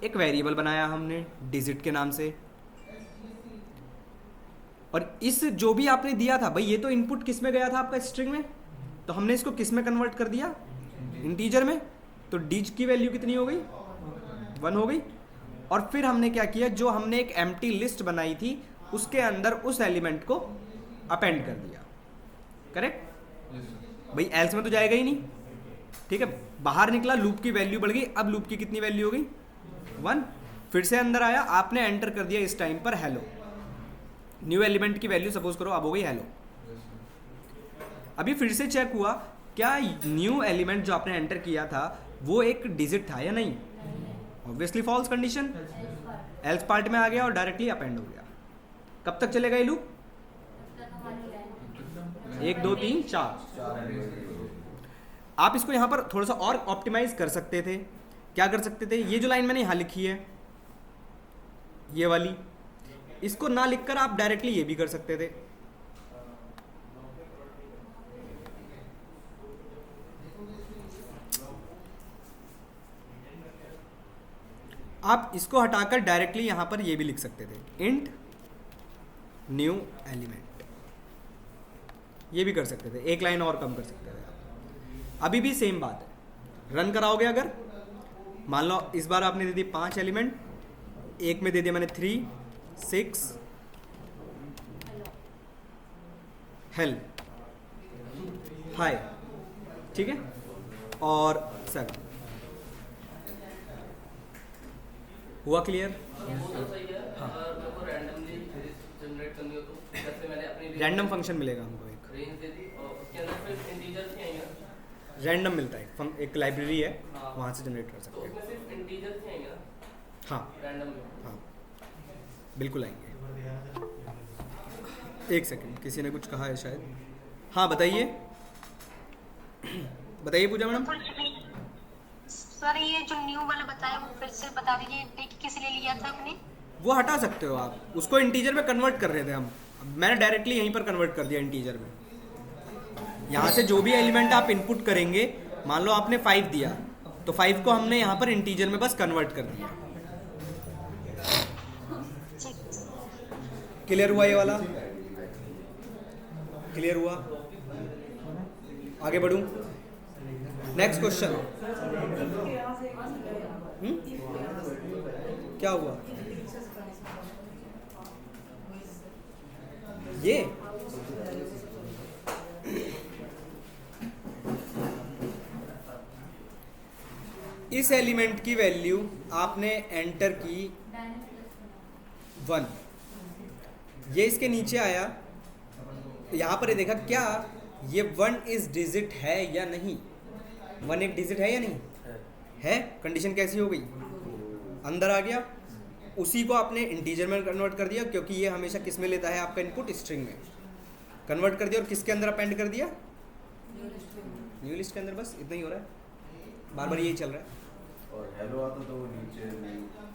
एक वेरिएबल बनाया हमने डिजिट के नाम से, और इस जो भी आपने दिया था भाई, ये तो इनपुट किस में गया था आपका, स्ट्रिंग में, तो हमने इसको किस में कन्वर्ट कर दिया, इंटीजर में। तो डिज की वैल्यू कितनी हो गई, 1 हो गई। और फिर हमने क्या किया, जो हमने एक एम्प्टी लिस्ट बनाई थी उसके अंदर उस एलिमेंट को अपेंड कर दिया, करेक्ट भाई। एल्स में तो जाएगा ही नहीं, ठीक है। बाहर निकला, लूप की वैल्यू बढ़ गई। अब लूप की कितनी वैल्यू हो गई, 1। फिर से अंदर आया, आपने एंटर कर दिया इस टाइम पर हेलो। न्यू एलिमेंट की वैल्यू सपोज करो अब हो गई हेलो। अभी फिर से चेक हुआ क्या न्यू एलिमेंट जो आपने एंटर किया था वो एक डिजिट था या नहीं। Obviously false condition, else part में आ गया और डायरेक्टली अपेंड हो गया। कब तक चलेगा ये लूप, 1 2 3 4। आप इसको यहाँ पर थोड़ा सा और ऑप्टिमाइज कर सकते थे। क्या कर सकते थे, ये जो लाइन मैंने यहाँ लिखी है ये वाली, इसको ना लिखकर आप डायरेक्टली ये भी कर सकते थे। आप इसको हटाकर डायरेक्टली यहां पर ये भी लिख सकते थे, इंट न्यू एलिमेंट, ये भी कर सकते थे, एक लाइन और कम कर सकते थे। अभी भी सेम बात है, रन कराओगे अगर मान लो इस बार आपने दे दी 5 एलिमेंट, एक में दे दिया मैंने 3 6 हेल्प हाय, ठीक है, और 7 हुआ क्लियर। वो तो सही है। अगर मेरे को रैंडमली जनरेट करनी हो तो जैसे मैंने अपनी रैंडम फंक्शन मिलेगा हमको, एक रेंज दे दी और उसके अंदर फिर इंटीजर्स ही आएंगे ना? रैंडम मिलता है, एक लाइब्रेरी है हाँ। वहाँ से जनरेट कर तो सकते हैं। उसमें सिर्फ इंटीजर्स ही आएंगे ना हाँ रैंडम में? हाँ बिल्कुल आएंगे। एक सेकंड, किसी ने कुछ कहा है शायद। हाँ बताइए बताइए पूजा मैडम। सर ये जो न्यू वाला बताया वो फिर से बता दीजिए, देख किस लिए लिया था आपने? वो हटा सकते हो आप, उसको इंटीजर में कन्वर्ट कर रहे थे हम, मैंने डायरेक्टली यहीं पर कन्वर्ट कर दिया इंटीजर में। यहाँ से जो भी एलिमेंट आप इनपुट करेंगे, मान लो आपने 5 दिया तो 5 को हमने यहाँ पर इंटीजर में बस कन्वर्ट कर दिया। क्लियर हुआ ये वाला? क्लियर हुआ? आगे बढ़ूं? Next question. क्या हुआ ये? इस एलिमेंट की वैल्यू आपने एंटर की 1, ये इसके नीचे आया, यहाँ पर ये देखा क्या ये 1 इज डिजिट है या नहीं, 1 एक डिजिट है या नहीं है। कंडीशन कैसी हो गई, अंदर आ गया, उसी को आपने इंटीजर में कन्वर्ट कर दिया, क्योंकि ये हमेशा किस में लेता है आपका इनपुट, स्ट्रिंग में कन्वर्ट कर दिया, और किसके अंदर अपेंड कर दिया, न्यू लिस्ट के अंदर। बस इतना ही हो रहा है, बार बार यही चल रहा है। और हेलो आता तो वो नीचे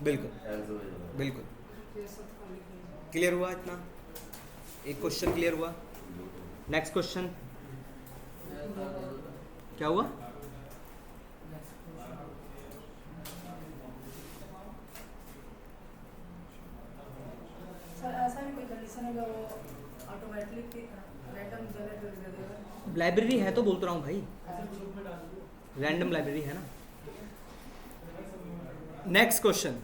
बिल्कुल बिल्कुल क्लियर हुआ इतना? एक क्वेश्चन क्लियर हुआ। नेक्स्ट क्वेश्चन क्या हुआ? सर ऐसा भी कोई कंडीशन होगा वो ऑटोमेटिकली रैंडम जनरेट कर देगा? लाइब्रेरी है तो बोल तो रहा हूँ भाई, ऐसे ग्रुप में डाल दो। रैंडम लाइब्रेरी है ना। Next question.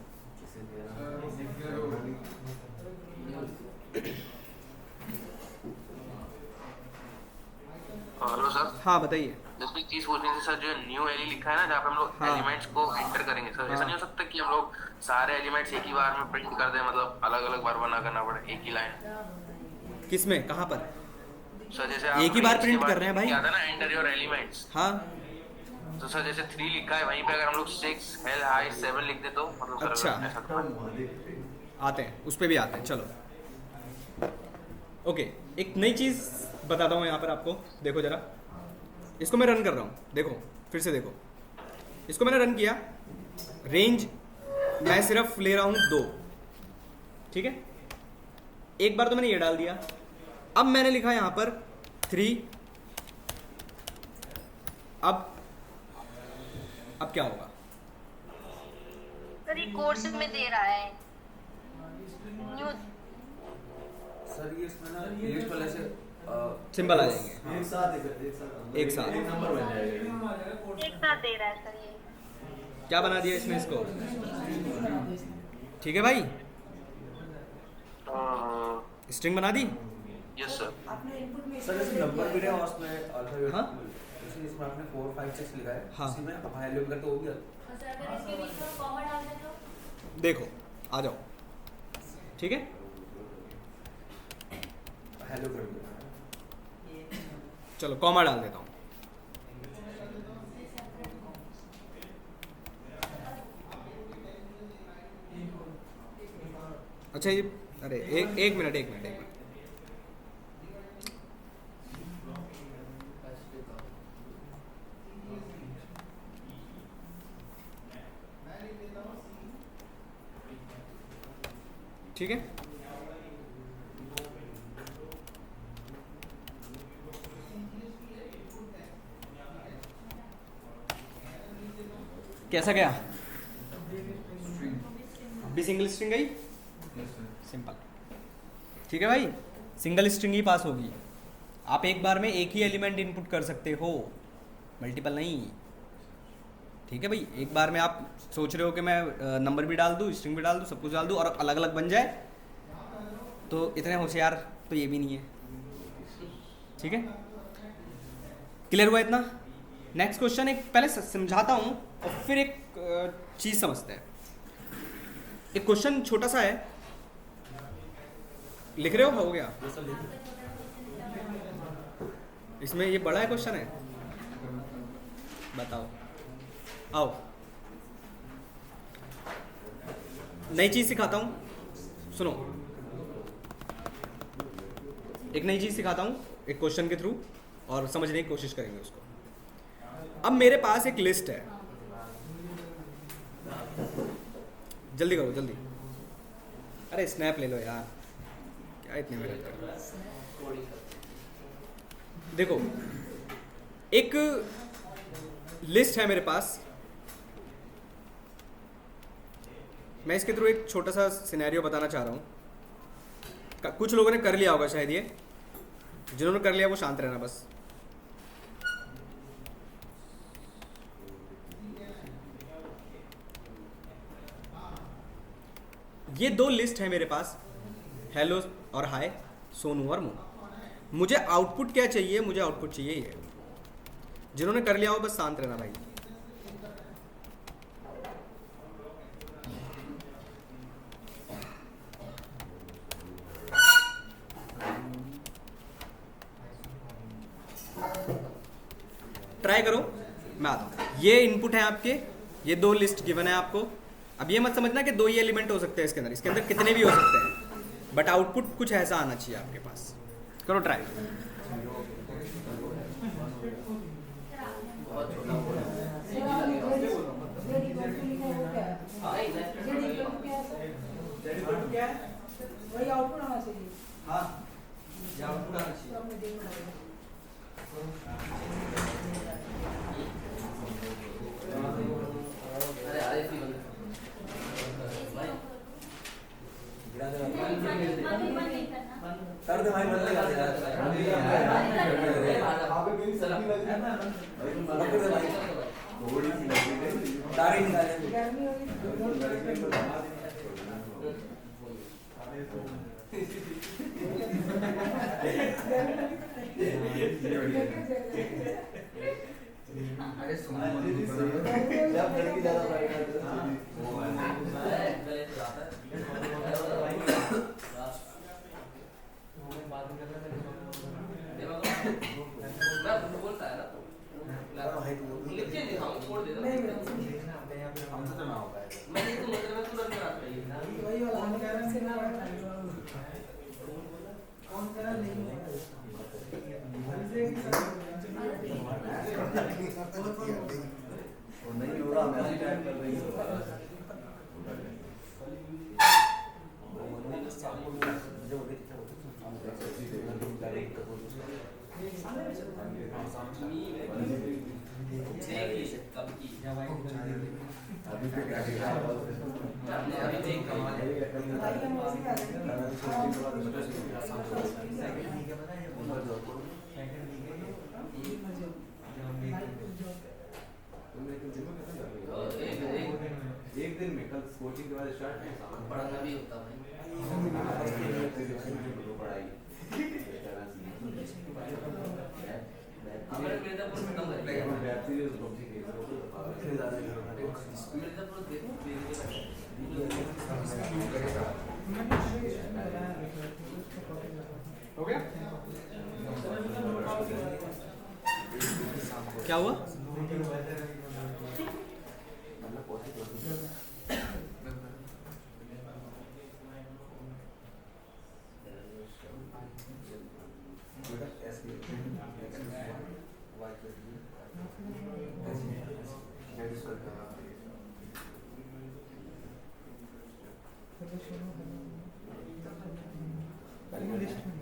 हेलो सर, हाँ बताइए। जस्ट एक चीज पूछनी थी सर, जो न्यू एली लिखा है ना, जहाँ पे हम लोग हाँ। एलिमेंट्स को एंटर करेंगे सर, ऐसा हाँ। नहीं हो सकता कि हम लोग सारे एलिमेंट्स एक ही बार में प्रिंट कर दें, मतलब अलग अलग बार बना करना पड़े एक ही लाइन? किस में, कहाँ पर? सर जैसे एक ही बार print कर रहे हैं भाई। क्या था ना, एंटर योर एलिमेंट्स। हाँ तो सर जैसे 3 लिखा है, वहीं पे अगर हम लोग 6 हेल हाई 7 लिख दे तो मतलब सर अच्छा। ऐसा तो आते हैं, उस पर भी आते हैं, चलो। ओके, एक नई चीज़ बताता हूँ यहाँ पर आपको, देखो जरा, इसको मैं रन कर रहा हूँ, देखो फिर से देखो, इसको मैंने रन किया, रेंज मैं सिर्फ ले रहा हूँ 2, ठीक है। एक बार तो मैंने ये डाल दिया, अब मैंने लिखा यहाँ पर 3, अब क्या होगा? सर ये कोर्स में दे रहा है न्यू। सर ये इसमें ना लिस्ट वाले से सिंबल आ जाएंगे, एक साथ एक साथ नंबर बन जाएगा। एक साथ दे रहा है सर ये। क्या बना दिया इसमें इसको, ठीक है भाई, स्ट्रिंग बना दी। Yes sir. आपने इनपुट में सर इसमें नंबर भी है और उसमें अल्फाबेट, हाँ? इसमें आपने 4 5 6 लिखा है, हाँ। इसी में अब हेलो कर तो हो गया। देखो आ जाओ, ठीक है, हेलो कर दिया। चलो कॉमा डाल देता हूँ। अच्छा ये, अरे एक मिनट, ठीक है, कैसा गया? अभी सिंगल स्ट्रिंग गई, सिंपल। ठीक है भाई, सिंगल स्ट्रिंग ही पास होगी। आप एक बार में एक ही एलिमेंट इनपुट कर सकते हो, मल्टीपल नहीं। ठीक है भाई, एक बार में आप सोच रहे हो कि मैं नंबर भी डाल दूँ, स्ट्रिंग भी डाल दूँ, सब कुछ डाल दूँ और अलग अलग बन जाए, तो इतने होशियार तो ये भी नहीं है। ठीक है, क्लियर हुआ इतना? नेक्स्ट क्वेश्चन एक पहले समझाता हूँ और फिर एक चीज़ समझते हैं। एक क्वेश्चन छोटा सा है, लिख रहे हो गया? इसमें ये बड़ा है क्वेश्चन है, बताओ। आओ, नई चीज़ सिखाता हूँ, सुनो। एक नई चीज़ सिखाता हूँ एक क्वेश्चन के थ्रू, और समझने की कोशिश करेंगे उसको। अब मेरे पास एक लिस्ट है, जल्दी करो जल्दी, अरे स्नैप ले लो यार, क्या इतने मेहनत कर रहे हो। देखो, एक लिस्ट है मेरे पास, मैं इसके थ्रू एक छोटा सा सिनेरियो बताना चाह रहा हूँ। कुछ लोगों ने कर लिया होगा शायद, ये जिन्होंने कर लिया वो शांत रहना बस। ये दो लिस्ट है मेरे पास, हेलो और हाय, सोनू और मोनू। मुझे आउटपुट क्या चाहिए? मुझे आउटपुट चाहिए ये। जिन्होंने कर लिया हो बस शांत रहना भाई। ट्राई करो, मैं आता हूँ। ये इनपुट है आपके, ये दो लिस्ट गिवन है आपको। अब ये मत समझना कि दो ही एलिमेंट हो सकते हैं इसके अंदर कितने भी हो सकते हैं, बट आउटपुट कुछ ऐसा आना चाहिए आपके पास। करो ट्राई। वही आउटपुट आना चाहिए। हाँ, ये आउटपुट आना चाहिए। आपने देखना पड़ेगा। अरे आए थी बंद कर दे भाई, बंद कर दे यार। थोड़ी सी तारी निकाले। गर्मी होगी अरे सुनो, जब लड़की ज्यादा हमसे तो ना हो पाएगा। मैंने तो मतलब में तुरंत बना रही वही वाला हम कह रहे हैं से ना कौन कह रहा नहीं वो नहीं हो रहा, मैं टाइप कर रही हूँ। एक दिन में कल कोचिंग के बाद स्टार्ट पढ़ना भी होता भाई। पढ़ाई हमारे मिर्जापुर में कम है। मिर्जापुर हो गया? क्या हुआ?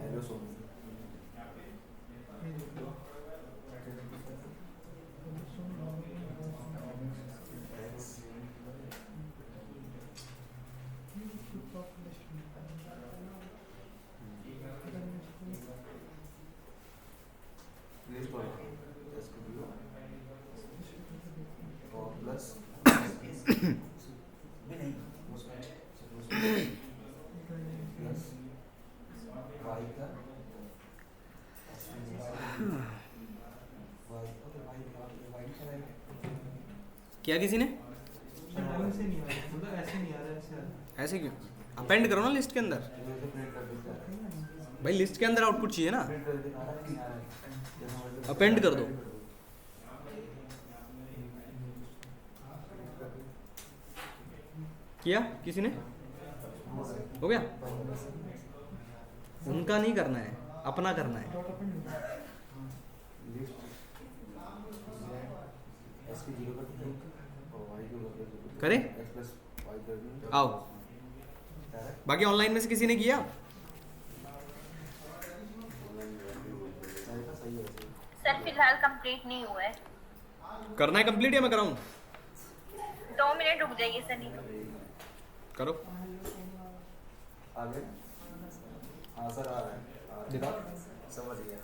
हेलो सोनू लिस्ट वाला इसको दियो और प्लस नहीं प्लस वाई का क्या किसी ने ऐसे क्यों? अपेंड करो ना लिस्ट के अंदर भाई, लिस्ट के अंदर आउटपुट चाहिए ना, अपेंड कर दो। किया किसी ने? हो गया? उनका नहीं करना है, अपना करना है। करे? आओ, बाकी ऑनलाइन में से किसी ने किया? सर फिलहाल कंप्लीट नहीं हुआ है। करना है कंप्लीट या मैं कराऊं? 2 मिनट रुक जाइए सर, नहीं तो करो। आगे हाँ सर आ रहा है दिखाओ, समझ गया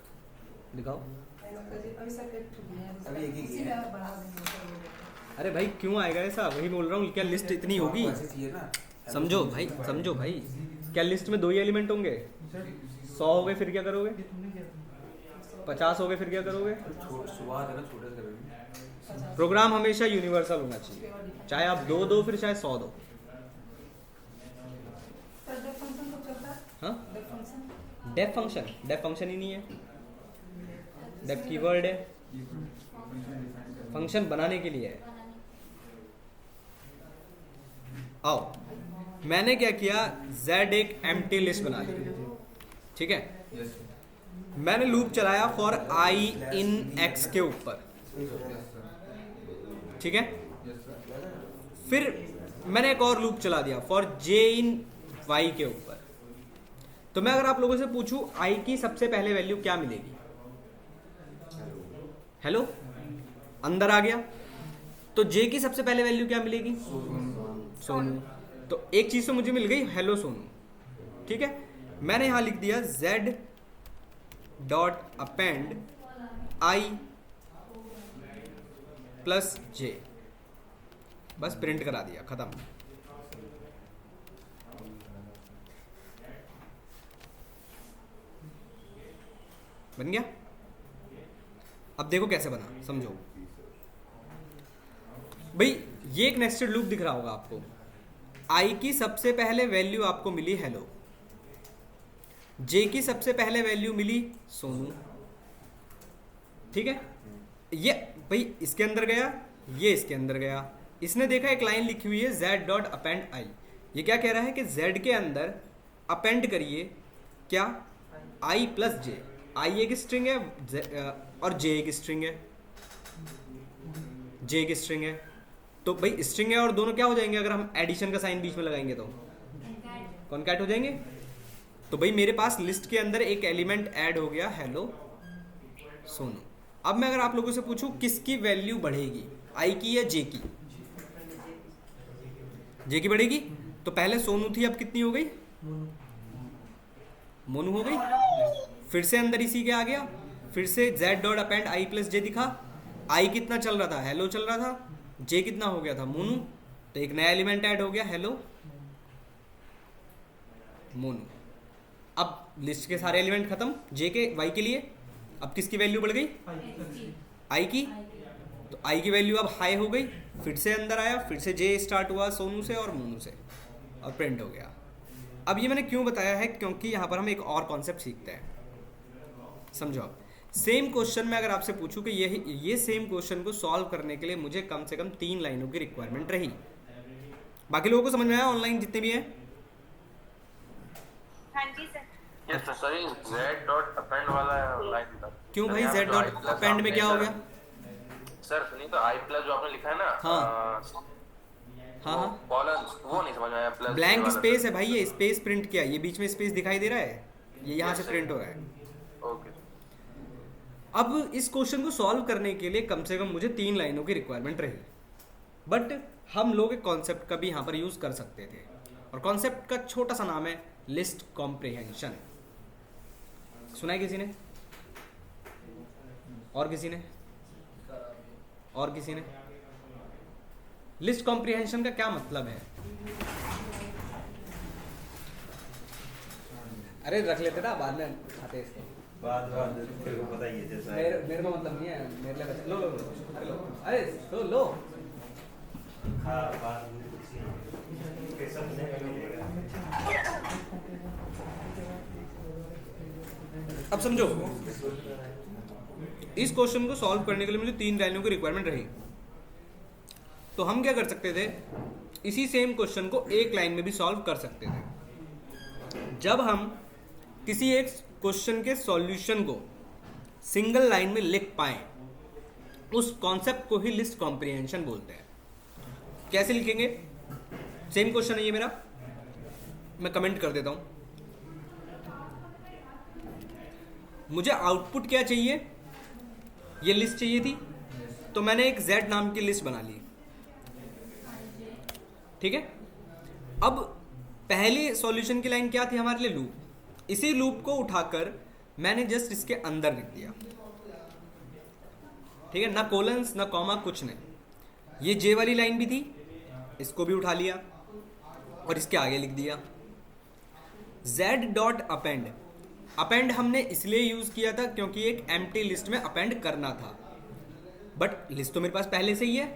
दिखाओ। अभी सर कट चुकी है, अभी एक ही इसी है। में आप बढ़ा देंगे। अरे भाई क्यों आएगा ऐसा? वही बोल रहा हूँ, क्या लिस्ट इतनी होगी? ऐसे चाहिए ना समझो भाई, समझो भाई, क्या लिस्ट में 2 ही एलिमेंट होंगे? 100 हो गए फिर क्या करोगे? 50 हो गए फिर क्या करोगे? शुरुआत है ना छोटे से करेंगे। प्रोग्राम हमेशा यूनिवर्सल होना चाहिए, चाहे आप 2 दो फिर चाहे 100 दो। सर डेफ फंक्शन कब चलता है? हाँ, डेफ फंक्शन डेफ फंक्शन ही नहीं है, डेफ कीवर्ड है, फंक्शन बनाने के लिए है। आओ, मैंने क्या किया, z एक एम्प्टी लिस्ट बना ली, ठीक है? मैंने लूप चलाया फॉर i इन x के ऊपर, ठीक है? फिर मैंने एक और लूप चला दिया फॉर j इन y के ऊपर। तो मैं अगर आप लोगों से पूछूं i की सबसे पहले वैल्यू क्या मिलेगी? हेलो, अंदर आ गया। तो j की सबसे पहले वैल्यू क्या मिलेगी? सोनू। तो एक चीज तो मुझे मिल गई, हेलो सोनू, ठीक है? मैंने यहां लिख दिया z dot append i plus j, बस प्रिंट करा दिया, खत्म। बन गया? अब देखो कैसे बना, समझो भाई। ये एक नेस्टेड लूप दिख रहा होगा आपको। i की सबसे पहले वैल्यू आपको मिली हेलो, j की सबसे पहले वैल्यू मिली सोनू, ठीक है? ये भाई इसके अंदर गया, ये इसके अंदर गया। इसने देखा एक लाइन लिखी हुई है z डॉट अपेंड i। ये क्या कह रहा है कि z के अंदर अपेंड करिए क्या? i plus j। i एक स्ट्रिंग है और j एक स्ट्रिंग है, j एक स्ट्रिंग है। तो भाई स्ट्रिंग है और दोनों क्या हो जाएंगे? अगर हम एडिशन का साइन बीच में लगाएंगे तो कॉनकैट हो जाएंगे। तो भाई मेरे पास लिस्ट के अंदर एक एलिमेंट ऐड हो गया, हेलो सोनू। अब मैं अगर आप लोगों से पूछूं किसकी वैल्यू बढ़ेगी, i की या j की? j की बढ़ेगी। तो पहले सोनू थी, अब कितनी हो गई? मोनू हो गई। फिर से अंदर इसी के आ गया, फिर से z dot append i plus j दिखा। i कितना चल रहा था? हेलो चल रहा था। j कितना हो गया था? मोनू। तो एक नया एलिमेंट ऐड हो गया, हेलो मोनू। अब लिस्ट के सारे एलिमेंट खत्म j के y के लिए। अब किसकी वैल्यू बढ़ गई? i की। तो i की वैल्यू अब हाई हो गई। फिर से अंदर आया, फिर से j स्टार्ट हुआ सोनू से और मोनू से, और प्रिंट हो गया। अब ये मैंने क्यों बताया है? क्योंकि यहाँ पर हम एक और कॉन्सेप्ट सीखते हैं, समझो। आप सेम क्वेश्चन में अगर आपसे पूछूं कि ये सेम क्वेश्चन को सॉल्व करने के लिए मुझे कम से कम 3 लाइनों की रिक्वायरमेंट रही। बाकी लोगों को समझ में आया ऑनलाइन जितने भी हैं? हाँ जी sir. Yes sir, z dot append वाला लाइन था। क्यों भाई z डॉट अपेंड में क्या हो गया? सर नहीं तो i प्लस जो आपने लिखा है ना, हाँ हाँ, कॉलन वो नहीं समझ में आया। प्लस ब्लैंक स्पेस है भाई, ये स्पेस प्रिंट किया, ये बीच में स्पेस दिखाई दे रहा है, ये यहाँ से Yes, प्रिंट हो रहा है। ओके अब इस क्वेश्चन को सॉल्व करने के लिए कम से कम मुझे 3 लाइनों की रिक्वायरमेंट रही, बट हम लोग एक कॉन्सेप्ट का भी यहाँ पर यूज़ कर सकते थे, और कॉन्सेप्ट का छोटा सा नाम है लिस्ट कॉम्प्रिहेंशन। सुना है किसी ने? और किसी ने? और किसी ने? लिस्ट कॉम्प्रिहेंशन का क्या मतलब है? अरे रख लेते ना, बाद में खाते इसको। बाद तेरे को पता ही है जैसा मेरे को मतलब नहीं है, मेरे लिए लो लो लो, अरे लो, अरे लो लो। हाँ बाद में कैसा मिलेगा। अब समझो, इस क्वेश्चन को सॉल्व करने के लिए मुझे 3 लाइनों की रिक्वायरमेंट रही, तो हम क्या कर सकते थे, इसी सेम क्वेश्चन को एक लाइन में भी सॉल्व कर सकते थे। जब हम किसी एक क्वेश्चन के सॉल्यूशन को सिंगल लाइन में लिख पाएं, उस कॉन्सेप्ट को ही लिस्ट कॉम्प्रिहेंशन बोलते हैं। कैसे लिखेंगे? सेम क्वेश्चन है ये मेरा, मैं कमेंट कर देता हूं। मुझे आउटपुट क्या चाहिए? ये लिस्ट चाहिए थी, तो मैंने एक Z नाम की लिस्ट बना ली, ठीक है। अब पहली सॉल्यूशन की लाइन क्या थी हमारे लिए? लूप। इसी लूप को उठाकर मैंने जस्ट इसके अंदर लिख दिया, ठीक है, ना कोलन्स ना कॉमा, कुछ नहीं। ये J वाली लाइन भी थी, इसको भी उठा लिया और इसके आगे लिख दिया Z डॉट अपेंड। अपेंड हमने इसलिए यूज किया था क्योंकि एक एम्प्टी लिस्ट में अपेंड करना था, बट लिस्ट तो मेरे पास पहले से ही है,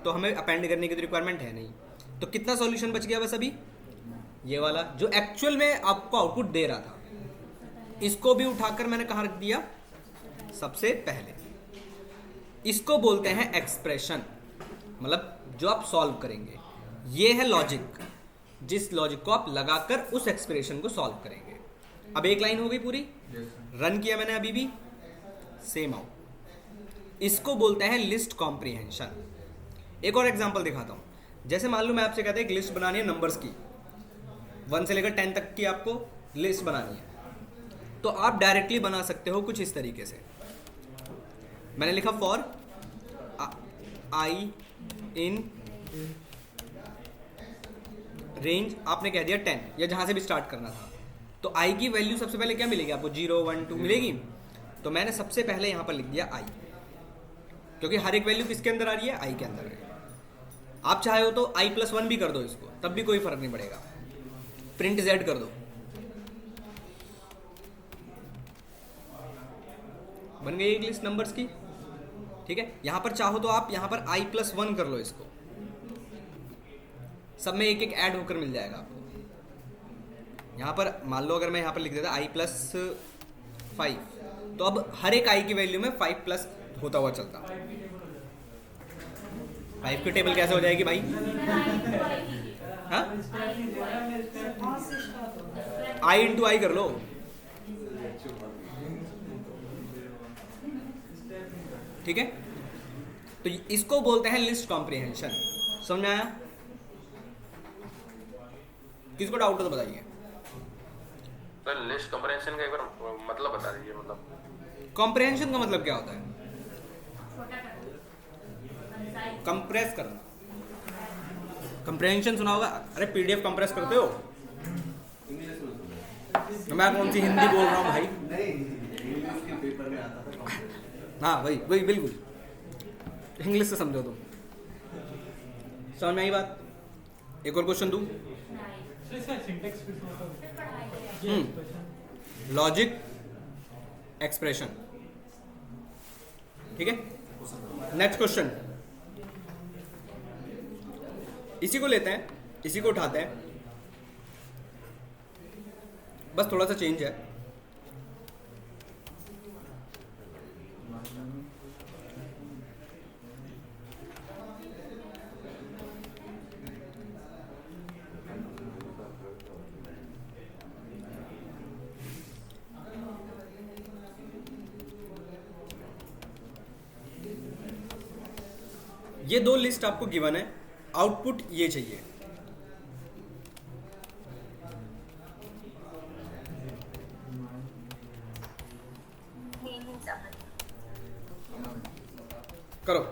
तो हमें अपेंड करने की तो रिक्वायरमेंट है नहीं। तो कितना सॉल्यूशन बच गया बस अभी? ये वाला जो एक्चुअल में आपको आउटपुट दे रहा था, इसको भी उठाकर मैंने कहाँ रख दिया? सबसे पहले। इसको बोलते हैं एक्सप्रेशन, मतलब जो आप सॉल्व करेंगे। ये है लॉजिक, जिस लॉजिक को आप लगाकर उस एक्सप्रेशन को सॉल्व करेंगे। अब एक लाइन हो गई पूरी, रन किया मैंने अभी भी, सेम आउट। इसको बोलते हैं लिस्ट कॉम्प्रिहेंशन। एक और एग्जांपल दिखाता हूँ। जैसे मान लो मैं आपसे कहता हूँ एक लिस्ट बनानी है नंबर्स की, 1 से लेकर 10 तक की आपको लिस्ट बनानी है, तो आप डायरेक्टली बना सकते हो कुछ इस तरीके से। मैंने लिखा फॉर आई इन रेंज, आपने कह दिया 10, या जहां से भी स्टार्ट करना था, तो आई की वैल्यू सबसे पहले क्या मिलेगी आपको? 0 1 2 मिलेगी। तो मैंने सबसे पहले यहां पर लिख दिया आई, क्योंकि हर एक वैल्यू किसके अंदर आ रही है? आई के अंदर है। आप चाहे हो तो i+1 भी कर दो इसको, तब भी कोई फर्क नहीं पड़ेगा। प्रिंट Z कर दो, बन गई एक लिस्ट नंबर्स की, ठीक है। यहां पर चाहो तो आप यहां पर i+1 कर लो इसको, सब में एक एक ऐड होकर मिल जाएगा आपको। यहां पर मान लो अगर मैं यहां पर लिख देता i+5, तो अब हर एक i की वैल्यू में 5+ होता हुआ चलता। 5 की टेबल कैसे हो जाएगी भाई? हाँ, i इंटू आई कर लो, ठीक है। तो इसको बोलते हैं लिस्ट कॉम्प्रिहेंशन। समझ में आया? किसको डाउट हो तो बताइए। तो लिस्ट कॉम्प्रिहेंशन का एक बार मतलब बता दीजिए। मतलब कॉम्प्रिहेंशन का मतलब क्या होता है? कंप्रेस करना। कंप्रिहेंशन सुना होगा, अरे पीडीएफ कंप्रेस करते हो? मैं कौन सी हिंदी बोल रहा हूँ भाई? इंग्लिश के पेपर में आता था। हाँ वही वही बिल्कुल, इंग्लिश से समझो तुम। समझ में आई बात? एक और क्वेश्चन दूं? लॉजिक एक्सप्रेशन, ठीक है। नेक्स्ट क्वेश्चन, इसी को लेते हैं, इसी को उठाते हैं, बस थोड़ा सा चेंज है। ये 2 लिस्ट आपको गिवन है, आउटपुट ये चाहिए। करो।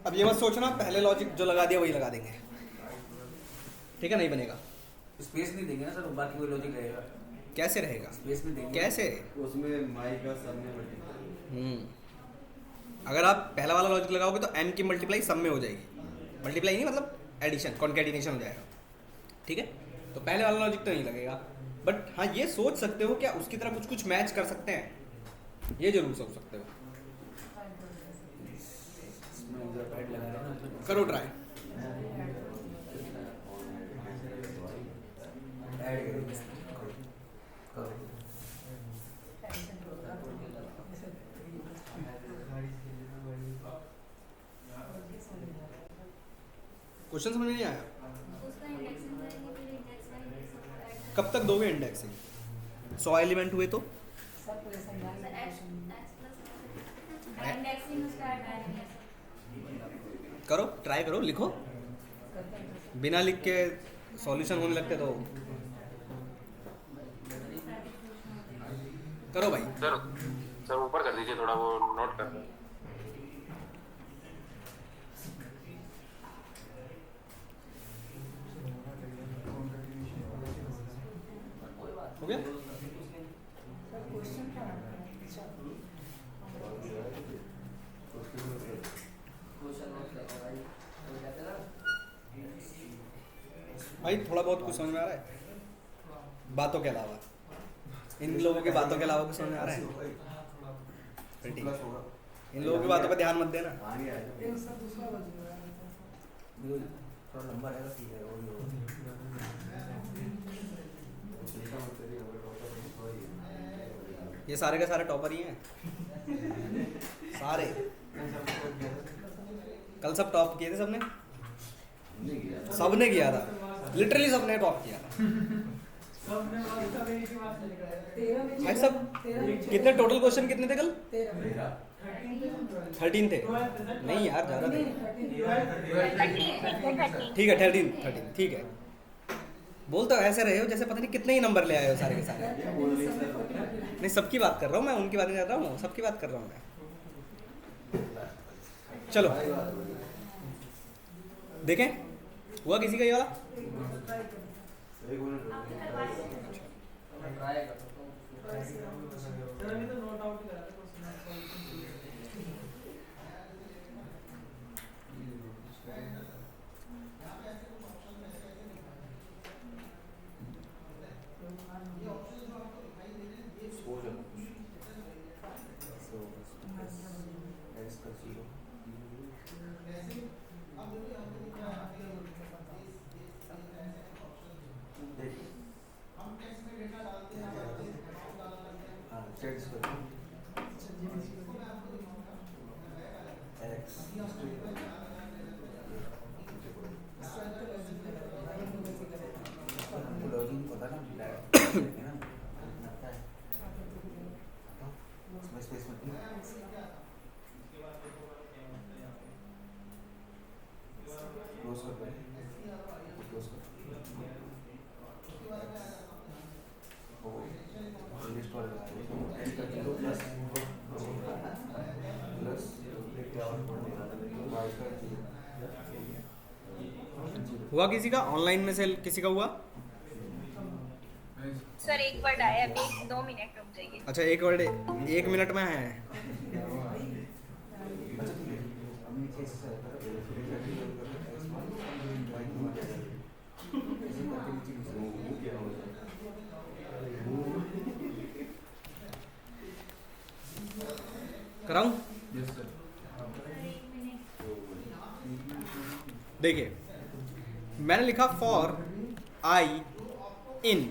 अब ये मत सोचना पहले लॉजिक जो लगा दिया वही लगा देंगे, ठीक है? नहीं बनेगा। स्पेस नहीं देंगे ना सर, बाकी कोई लॉजिक रहेगा। कैसे रहेगा? स्पेस नहीं देंगे कैसे? उसमें माई का सामने मल्टीप्लाई। अगर आप पहला वाला लॉजिक लगाओगे तो m की मल्टीप्लाई सब में हो जाएगी। मल्टीप्लाई नहीं मतलब एडिशन, कॉन्केटिनेशन हो जाएगा, ठीक है? तो पहले वाला लॉजिक तो नहीं लगेगा, बट हाँ ये सोच सकते हो क्या उसकी तरह कुछ कुछ मैच कर सकते हैं, ये जरूर सोच सकते हो। करो ट्राई। क्वेश्चन समझ में नहीं आया? कब तक दोगे इंडेक्सिंग? 100 एलिमेंट हुए तो सब कोई समझा करो, ट्राई करो, लिखो। बिना लिख के सॉल्यूशन होने लगते तो करो भाई। सर सर ऊपर कर दीजिए थोड़ा, वो नोट कर। हो गया? क्वेश्चन था भाई थोड़ा बहुत कुछ समझ में आ रहा है बातों के अलावा? इन लोगों की बातों के अलावा कुछ समझ में आ रहा है? फिर ठीक है। इन लोगों की बातों पर ध्यान मत देना। एक सब दूसरा बज गया थोड़ा लंबा रहेगा, ठीक है। ये सारे के सारे टॉपर ही हैं, सारे। कल सब टॉप किए थे सबने, सबने किया था, लिटरली सबने टॉप किया था। भाई सब कितने टोटल क्वेश्चन कितने थे कल? 13 थे? नहीं यार ज़्यादा थे। ठीक है 13 ठीक है। बोल तो ऐसे रहे हो जैसे पता नहीं कितने ही नंबर ले आए हो सारे के सारे। नहीं सबकी बात कर रहा हूँ मैं, उनकी बात नहीं कर रहा हूँ, सबकी बात कर रहा हूँ मैं। चलो देखें हुआ किसी का ये वाला? हुआ किसी का? ऑनलाइन में से किसी का हुआ? सर एक वर्ड आया, अभी 2 मिनट रुक जाइए। अच्छा एक वर्ड 1 मिनट में है। कराऊं? देखिए मैंने लिखा फॉर आई इन,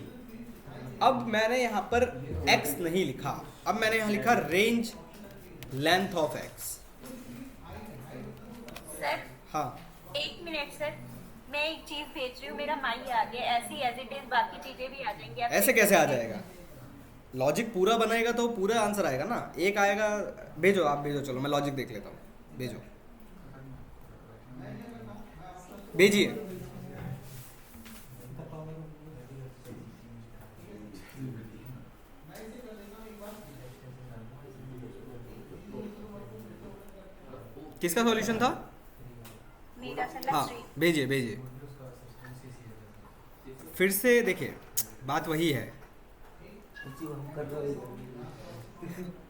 अब मैंने यहाँ पर x नहीं लिखा, अब मैंने यहाँ लिखा range length of x। Sir हाँ 1 मिनट सर, मैं एक चीज भेज रही हूँ, मेरा माई आ गया, ऐसी एज इट इज बाकी चीजें भी आ जाएंगी। आप ऐसे कैसे आ जाएगा? लॉजिक पूरा बनाएगा तो पूरा आंसर आएगा ना। एक आएगा, भेजो आप भेजो, चलो मैं लॉजिक देख लेता हूँ, भेजो। भेजिए। किसका सॉल्यूशन था? मेरा सर हाँ भेजिए भेजिए। फिर से देखिए, बात वही है,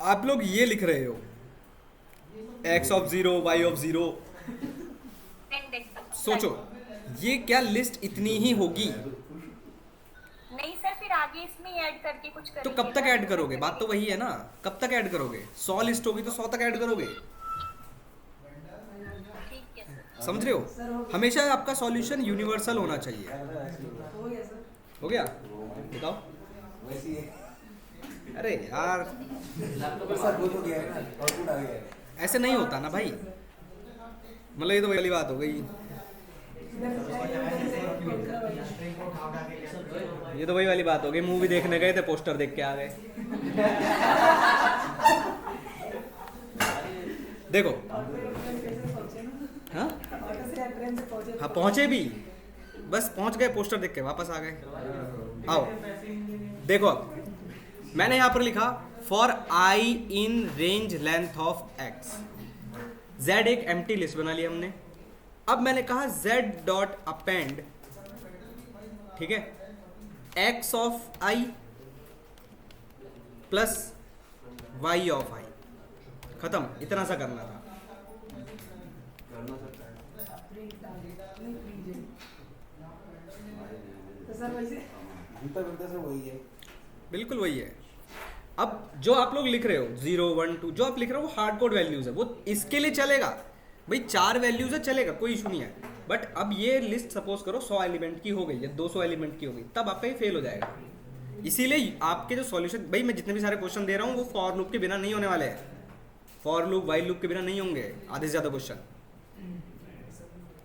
आप लोग ये लिख रहे हो x ऑफ 0 y ऑफ 0। सोचो ये क्या लिस्ट इतनी ही होगी? नहीं सर, फिर आगे इसमें ऐड करके कुछ करेंगे। तो कब तक ऐड करोगे? बात तो वही है ना, कब तक ऐड करोगे? 100 लिस्ट होगी तो 100 तक ऐड करोगे। ठीक है सर। समझ रहे हो? हमेशा आपका सॉल्यूशन यूनिवर्सल होना चाहिए। हो गया सर। हो गया? बताओ। अरे यार ऐसे नहीं होता ना भाई, मतलब ये तो वाली बात हो गई, ये तो वही वाली बात हो गई, मूवी देखने गए थे, पोस्टर देख के आ गए। देखो हाँ हाँ पहुंचे भी, बस पहुंच गए, पोस्टर देख के वापस आ गए। आओ देखो, अब मैंने यहां पर लिखा for i in range length of x. z एक एम्प्टी लिस्ट बना ली हमने। अब मैंने कहा z डॉट अपेंड, ठीक है, x of i plus y of i। खत्म, इतना सा करना था। तो सर वैसे बिल्कुल वही है। अब जो आप लोग लिख रहे हो 0 1 2 जो आप लिख रहे हो वो हार्ड कोड वैल्यूज है, वो इसके लिए चलेगा भाई, 4 वैल्यूज है चलेगा, कोई इशू नहीं है। बट अब ये लिस्ट सपोज करो 100 एलिमेंट की हो गई या 200 एलिमेंट की हो गई, तब आपका ये फेल हो जाएगा। इसीलिए आपके जो सॉल्यूशन, भाई मैं जितने भी सारे क्वेश्चन दे रहा हूँ वो फॉर लूप के बिना नहीं होने वाले हैं, फॉर लूप वाइल लूप के बिना नहीं होंगे आधे से ज्यादा क्वेश्चन।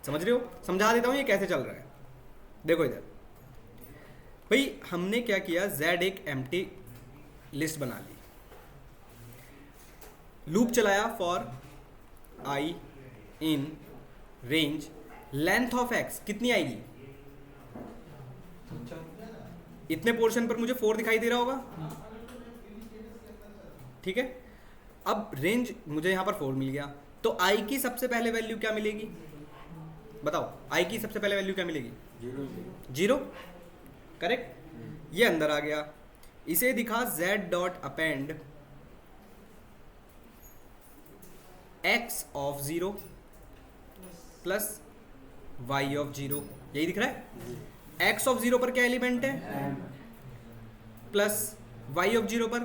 समझ रहे हो? समझा देता हूँ ये कैसे चल रहा है। देखो इधर भाई हमने क्या किया, z एक एम्प्टी लिस्ट बना ली, लूप चलाया for i in range length of x कितनी आएगी? इतने पोर्शन पर मुझे 4 दिखाई दे रहा होगा, ठीक है। अब रेंज मुझे यहां पर 4 मिल गया, तो i की सबसे पहले वैल्यू क्या मिलेगी? बताओ, i की सबसे पहले वैल्यू क्या मिलेगी? 0। करेक्ट, ये अंदर आ गया। इसे दिखा z dot append x of 0 plus y of 0, यही दिख रहा है। x ऑफ 0 पर क्या एलिमेंट है? प्लस y ऑफ 0 पर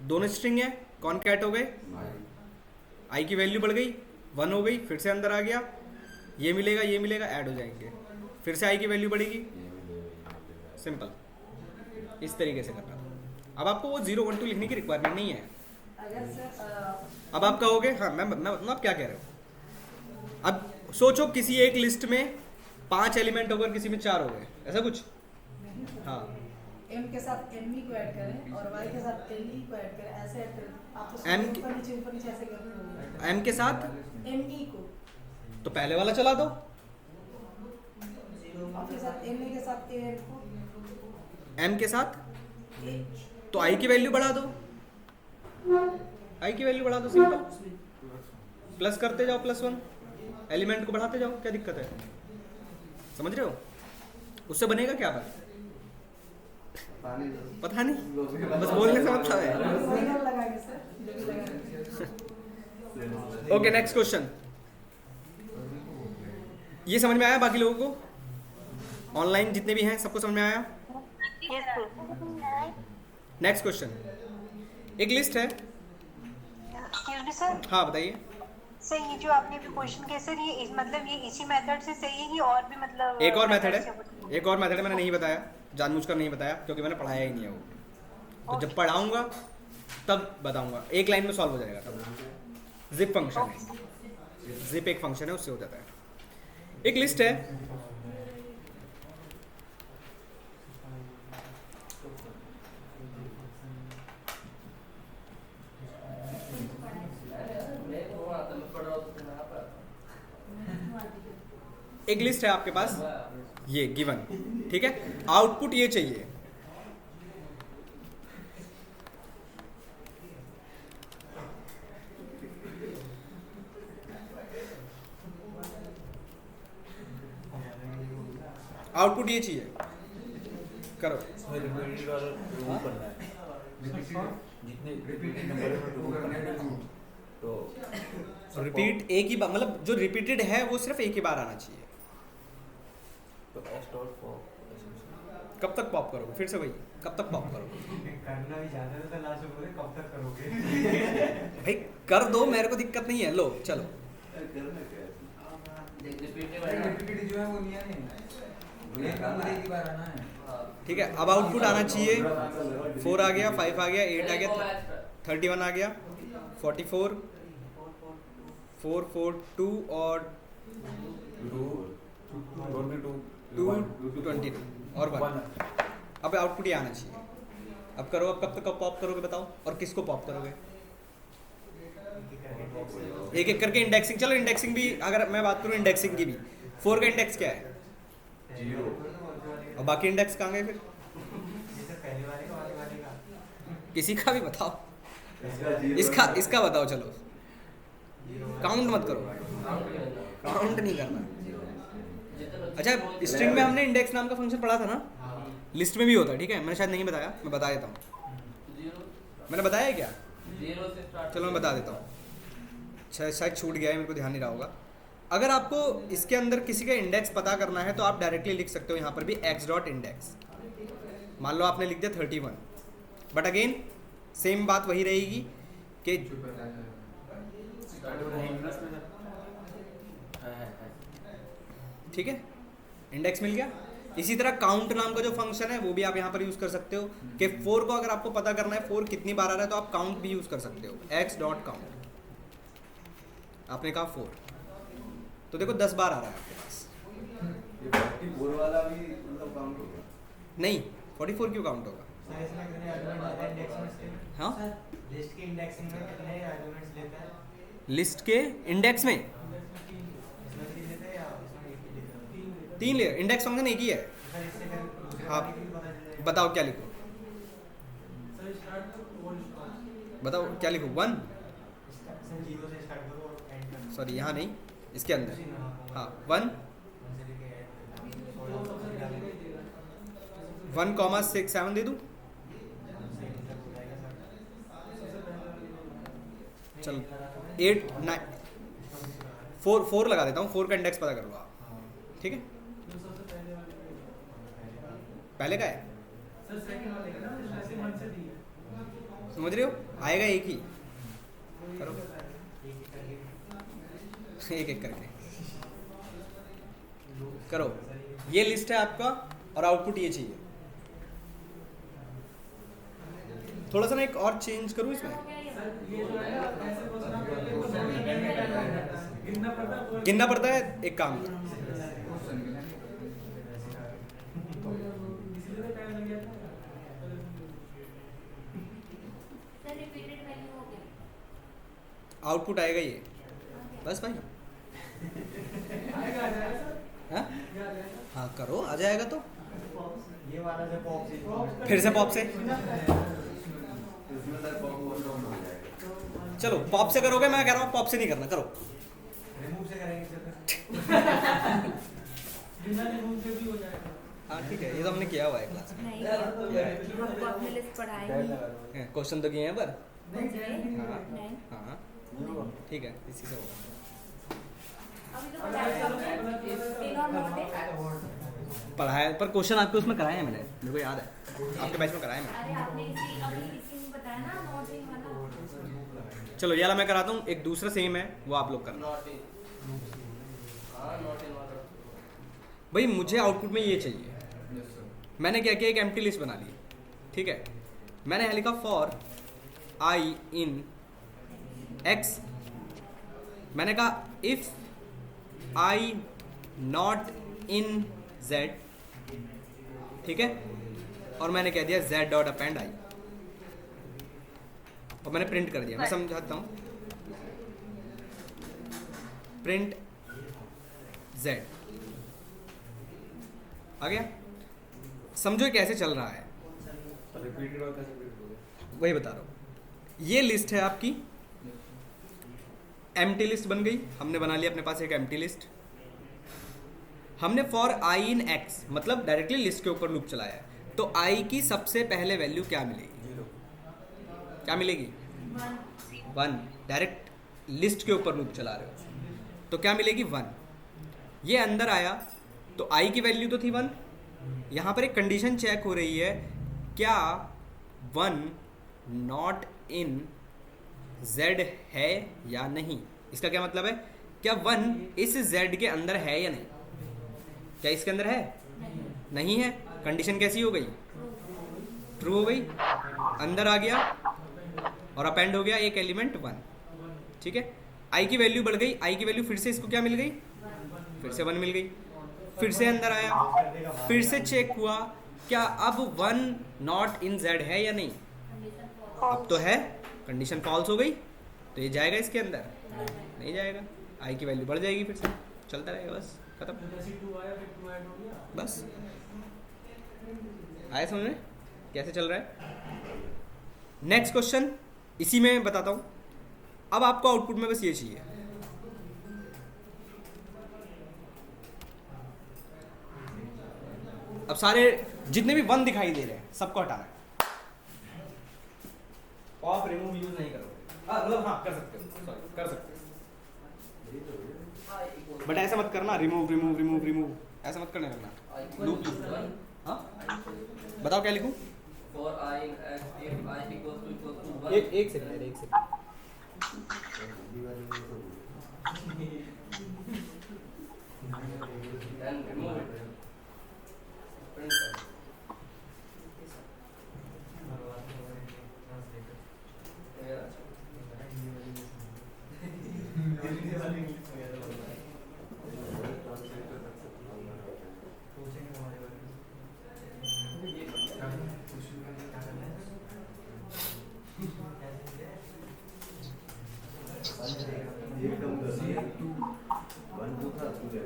दोनों स्ट्रिंग है, कॉनकैट हो गए, i की वैल्यू बढ़ गई, 1 हो गई, फिर से अंदर आ गया, ये मिलेगा ये मिलेगा, ऐड हो जाएंगे, फिर से i की वैल्यू बढ़ेगी। सिंपल, इस तरीके से करना था। अब आपको वो 0 1 2 लिखने की रिक्वायरमेंट नहीं है। अगर सर अब आप कहोगे हाँ मैं आप क्या कह रहे हो? अब सोचो किसी एक लिस्ट में 5 एलिमेंट होकर किसी में 4 हो गए, ऐसा कुछ? हाँ, m के साथ me को ऐड करें और y के साथ le को ऐड करें, ऐसे ऐड करें। आप तो M ऊपर नीचे ऐसे कर रहे हो। m के साथ me को तो पहले वाला चला दो, और फिर साथ me के साथ a को m के साथ a तो i की वैल्यू बढ़ा दो, i की वैल्यू बढ़ा दो, सिंपल, प्लस करते जाओ, +1 एलिमेंट को बढ़ाते जाओ, क्या दिक्कत है? समझ रहे हो? उससे बनेगा क्या? पता नहीं, बस बोलने से मतलब है। सिग्नल लगाएंगे सर, जो भी लगाएंगे। Okay, next question. ये समझ में आया बाकी लोगों को? ऑनलाइन जितने भी हैं सबको समझ में आया? Yes, sir. नेक्स्ट क्वेश्चन, एक लिस्ट है। Excuse me, sir. हाँ बताइए। सर ये जो आपने अभी क्वेश्चन किया सर, ये मतलब ये इसी मेथड से सही है कि और भी मतलब एक और मेथड methods है, हैं? एक और मेथड है, मैंने नहीं बताया, जानबूझकर नहीं बताया क्योंकि मैंने पढ़ाया ही नहीं है वो। तो जब पढ़ाऊंगा तब बताऊंगा, एक लाइन में सॉल्व हो जाएगा तब। जिप फंक्शन है, जिप एक फंक्शन है, उससे हो जाता है। एक लिस्ट है, एक लिस्ट है आपके पास, ये गिवन, ठीक है, आउटपुट ये चाहिए। आउटपुट ये चाहिए, करो। इसमें रिपीटेड वाला रिमूव करना है, जितने रिपीटेड नंबर है रिमूव करना है तो रिपीट एक ही बार, मतलब जो रिपीटेड है वो सिर्फ एक ही बार आना चाहिए। तो एस डॉट फॉर कब तक पॉप करोगे, फिर से वही, कब तक पॉप करोगे? करना भी चाहते थे तो लास्ट में बोले कब तक करोगे? भाई कर दो, मेरे को दिक्कत नहीं है, लो चलो। करना क्या है? रिपीटेड जो है वो नहीं आने, एक बार एक ही बार आना है। ठीक है, अब आउटपुट आना चाहिए 4 आ गया, 5 आ गया, 8 आ गया, 31 आ गया, 44, 4, 4, 2 और 2, 22 और 1। अब आउटपुट ये आना चाहिए। अब करो, अब कब तक पॉप करोगे बताओ, और किसको पॉप करोगे? एक एक करके इंडेक्सिंग। चलो इंडेक्सिंग भी, अगर मैं बात करूँ इंडेक्सिंग की भी, 4 का इंडेक्स क्या है? 0। और बाकी इंडेक्स कहाँ गए फिर? जैसे पहले वाले का वाले का किसी का भी बताओ, इसका इसका बताओ। चलो काउंट मत करो, काउंट नहीं करना। अच्छा, स्ट्रिंग में हमने इंडेक्स नाम का फंक्शन पढ़ा था ना, लिस्ट में भी होता है, ठीक है, मैंने शायद नहीं बताया, मैं बता देता हूँ। मैंने बताया है क्या? 0 से स्टार्ट। चलो मैं बता देता हूँ, शायद छूट गया है, मेरे को ध्यान नहीं रहा होगा। अगर आपको इसके अंदर किसी का इंडेक्स पता करना है तो आप डायरेक्टली लिख सकते हो यहाँ पर भी x डॉट इंडेक्स। मान लो आपने लिख दिया 31, बट अगेन सेम बात वही रहेगी कि ठीक है, इंडेक्स मिल गया। इसी तरह काउंट नाम का जो फंक्शन है वो भी आप यहाँ पर यूज़ कर सकते हो कि 4 को अगर आपको पता करना है 4 कितनी बार आ रहा है तो आप काउंट भी यूज़ कर सकते हो, x डॉट काउंट। आपने कहा 4, तो देखो 10 बार आ रहा है आपके पास। ये 44 वाला भी मतलब काउंट होगा? नहीं, 44 क्यों काउंट होगा? सर इसमें कितने आर्गुमेंट लेते हैं इंडेक्स में? हाँ, लिस्ट के इंडेक्सिंग में कितने आर्गुमेंट्स लेता है? लिस्ट के इंडेक्स में इसमें 3 लेते हैं या इसमें 1 लेते हैं? 3 ले, इंडेक्स फंक्शन एक ही है। सर इससे फिर दूसरे हाँ, वाले की भी पता चल जाएगा। बताओ क्या लिखो, बताओ क्या लिखो? 1, सर 0 से स्टार्ट करो और एंड करो। सॉरी यहाँ नहीं, इसके अंदर, हाँ 1, 1,6,7 दे दूँ? चल 8, 9, 4 लगा देता हूँ, 4 का इंडेक्स पता कर लो आप, ठीक है। पहले का है, समझ रहे हो, आएगा एक ही, करो एक एक करके करो। ये लिस्ट है आपका और आउटपुट ये चाहिए। थोड़ा सा ना एक और चेंज करूँ इसमें, गिनना पड़ता है, एक काम करो, आउटपुट आएगा ये, बस भाई। हाँ हाँ करो, आ जाएगा तो। ये वाला जो पॉप से फिर से पॉप से, इसमें सर पॉप हो जाएगा। चलो पॉप से करोगे, मैं कह रहा हूँ पॉप से नहीं करना, करो। रिमूव से करेंगे सर। हाँ ठीक है, ये तो हमने किया हुआ है क्लास में, नहीं हमको अपनी लिस्ट पढ़ाई नहीं। क्वेश्चन तो किए हैं पर। नहीं हाँ हाँ ठीक है, इसी से होगा। अभी तो पढ़ाया हमने, इन और नोट है। पढ़ाया पर क्वेश्चन आपके उसमें कराए हैं मैंने, मेरे को याद है, आपके बैच में कराए हैं मैंने। अरे आपने इसी में बताया ना नोट इन वाला। चलो ये वाला मैं कराता हूँ, एक दूसरा सेम है वो आप लोग करना। नॉट इन, हाँ नॉट इन वाला। भाई मुझे आउटपुट में ये चाहिए। मैंने क्या किया, एक एम्प्टी लिस्ट बना ली, ठीक है। मैंने यहाँ लिखा फॉर आई इन एक्स, मैंने कहा if I not in Z, ठीक है, और मैंने कह दिया जेड डॉट अपेंड आई, और मैंने प्रिंट कर दिया। मैं समझाता हूँ, प्रिंट जेड, आ गया? समझो ये कैसे चल रहा है, रिपीटेड और कैसे रिपीट हो गया? वही बता रहा हूँ। ये लिस्ट है आपकी, एम्प्टी लिस्ट बन गई, हमने बना लिया अपने पास एक एम्प्टी लिस्ट। हमने फॉर आई इन एक्स मतलब डायरेक्टली लिस्ट के ऊपर लूप चलाया है, तो आई की सबसे पहले वैल्यू क्या मिलेगी? 0 क्या मिलेगी? 1। डायरेक्ट लिस्ट के ऊपर लूप चला रहे हो तो क्या मिलेगी? 1। ये अंदर आया तो आई की वैल्यू तो थी 1। यहाँ पर एक कंडीशन चेक हो रही है, क्या 1 नॉट इन z है या नहीं। इसका क्या मतलब है? क्या 1 इस z के अंदर है या नहीं? क्या इसके अंदर है? नहीं है। कंडीशन कैसी हो गई? ट्रू हो गई। अंदर आ गया और अपेंड हो गया एक एलिमेंट 1। ठीक है, आई की वैल्यू बढ़ गई, आई की वैल्यू फिर से इसको क्या मिल गई? फिर से 1 मिल गई। फिर से अंदर आया, फिर से चेक हुआ, क्या अब 1 नॉट इन z है या नहीं? अब तो है, कंडीशन फॉल्स हो गई, तो ये जाएगा इसके अंदर? नहीं जाएगा। आई की वैल्यू बढ़ जाएगी, फिर से चलता रहेगा, बस खत्म। बस आया समझ में कैसे चल रहा है? नेक्स्ट क्वेश्चन इसी में बताता हूँ। अब आपको आउटपुट में बस ये चाहिए, अब सारे जितने भी 1 दिखाई दे रहे हैं सबको हटाना है। पॉप रिमूव यूज नहीं करोगे, मतलब हाँ कर सकते हो, सॉरी कर सकते हो, बट ऐसा मत करना रिमूव रिमूव रिमूव रिमूव, ऐसा मत करने लगना। लूप हाँ बताओ क्या लिखूं? For i in x if i equals to 1 एक सेकंड, एक second. then remove it. Print it. एकदम 1 2 था तू ले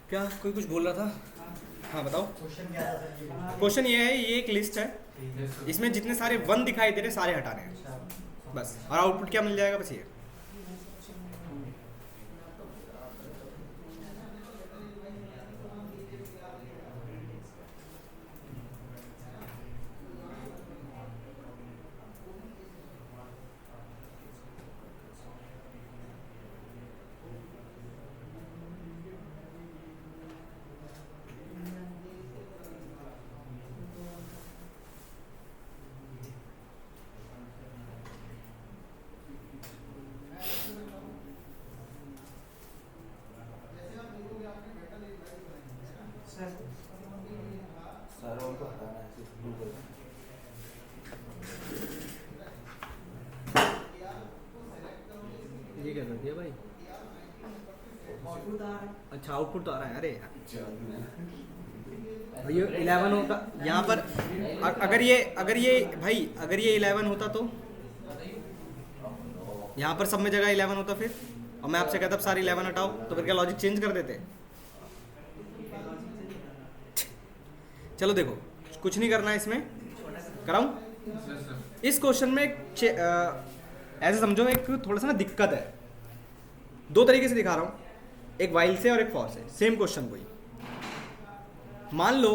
क्या कोई कुछ बोल रहा था? हाँ बताओ। क्वेश्चन ये है, ये एक लिस्ट है, इसमें जितने सारे 1 दिखाई दे रहे सारे हटाने हैं बस, और आउटपुट क्या मिल जाएगा? बस ये। सारा उनको हटाना है, सिर्फ ब्लू कलर। ये क्या कर दिया भाई? अच्छा आउटपुट तो आ रहा है। अरे ये 11 होता यहाँ पर, अगर ये भाई अगर ये 11 होता तो यहाँ पर सब में जगह 11 होता फिर, और मैं आपसे कहता अब सारे 11 हटाओ, तो फिर क्या लॉजिक चेंज कर देते? चलो देखो, कुछ नहीं करना है इसमें, कराऊं? इस क्वेश्चन में ऐसे समझो एक थोड़ा सा ना दिक्कत है। 2 तरीके से दिखा रहा हूं, एक वाइल से और एक फॉर से, सेम क्वेश्चन को ही। मान लो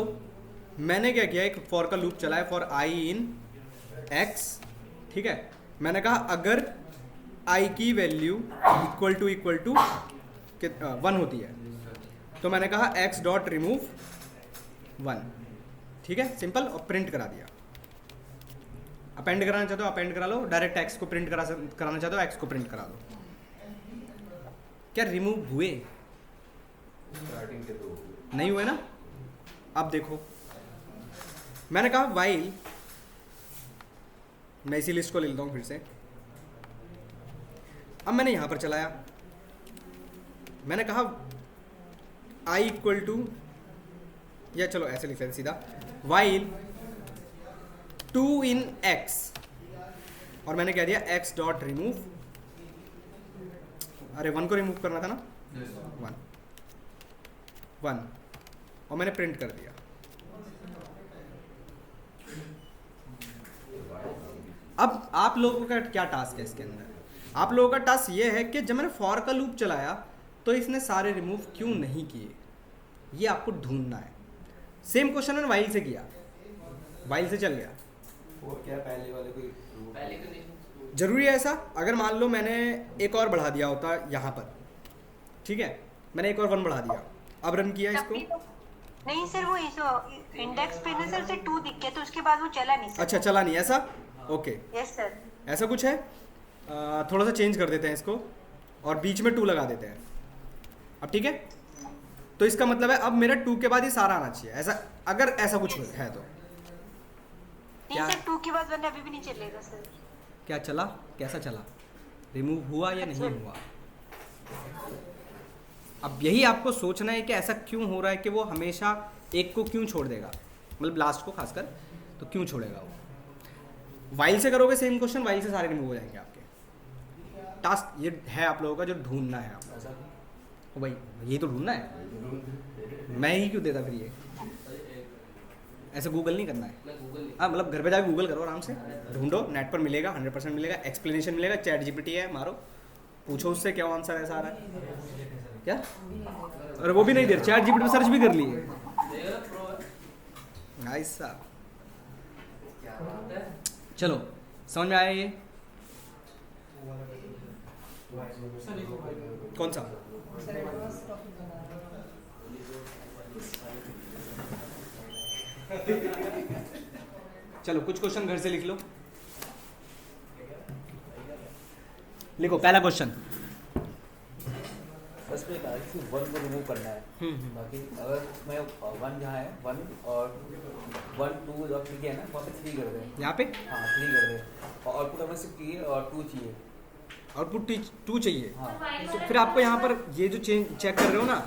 मैंने क्या किया, एक फॉर का लूप चलाया फॉर आई इन एक्स, ठीक है। मैंने कहा अगर आई की वैल्यू इक्वल टू 1 होती है तो मैंने कहा एक्स डॉट रिमूव 1, ठीक है, सिंपल, और प्रिंट करा दिया। अपेंड कराना चाहते हो अपेंड करा लो, डायरेक्ट एक्स को प्रिंट कराना चाहते हो एक्स को प्रिंट करा दो। क्या रिमूव हुए? स्टार्टिंग के 2 नहीं हुए ना। अब देखो, मैंने कहा वाइल मैं इसी लिस्ट को ले लेता हूँ फिर से। अब मैंने यहाँ पर चलाया, मैंने कहा i इक्वल टू, या चलो ऐसे लिख लेते सीधा, while 2 in x, और मैंने कह दिया x डॉट रिमूव, अरे 1 को रिमूव करना था ना, 1, और मैंने प्रिंट कर दिया। अब आप लोगों का क्या टास्क है इसके अंदर? आप लोगों का टास्क ये है कि जब मैंने फॉर का लूप चलाया तो इसने सारे रिमूव क्यों नहीं किए, ये आपको ढूंढना है। सेम क्वेश्चन मैंने वाइल से किया, वाइल से चल गया। वो क्या पहले वाले कोई पहले कंडीशन जरूरी है ऐसा? अगर मान लो मैंने एक और बढ़ा दिया होता यहाँ पर, ठीक है, मैंने एक और 1 बढ़ा दिया, अब रन किया इसको, नहीं सर, वो इस इंडेक्स पे ना सर से 2 दिख गया, तो उसके बाद वो चला नहीं सर। अच्छा चला नहीं ऐसा, ओके यस सर। ऐसा कुछ है। थोड़ा सा चेंज कर देते हैं इसको और बीच में 2 लगा देते हैं। अब ठीक है, तो इसका मतलब है अब मेरा 2 के बाद ये सारा आना चाहिए, ऐसा अगर ऐसा कुछ है तो। नहीं सर, 2 के बाद वरना अभी भी नहीं चलेगा सर। क्या चला, कैसा चला, रिमूव हुआ या नहीं हुआ? अब यही आपको सोचना है कि ऐसा क्यों हो रहा है कि वो हमेशा एक को क्यों छोड़ देगा, मतलब लास्ट को खासकर, तो क्यों छोड़ेगा वो। वाइल से करोगे सेम क्वेश्चन, वाइल से सारे रिमूव हो जाएंगे आपके। टास्क ये है आप लोगों का जो ढूंढना है आपको। ओ भाई ये तो ढूंढना है, मैं ही क्यों देता फिर ये, ऐसे गूगल नहीं करना है। हाँ मतलब घर पे जाके गूगल करो आराम से, ढूंढो, नेट पर मिलेगा, 100% मिलेगा, एक्सप्लेनेशन मिलेगा, चैट जीपीटी है, मारो, पूछो उससे क्या आंसर ऐसा आ रहा है क्या। अरे वो भी नहीं दे रहा, चैट जीपीटी पे सर्च भी कर लिए। नाइस साहब, चलो समझ में आया ये कौन सा? चलो कुछ क्वेश्चन घर से लिख लो, लिखो पहला क्वेश्चन। बस में कहा कि 1 को रिमूव करना है, बाकी अगर मैं 1 जहाँ है 1 और 1 2 और 3 है ना, वहाँ पे 3 कर दे यहाँ पे, हाँ 3 कर दे, और आउटपुट हमें सिर्फ चाहिए और 2 चाहिए, आउटपुट 2 चाहिए। हाँ तो फिर आपको यहाँ पर ये जो चेक कर रहे हो ना,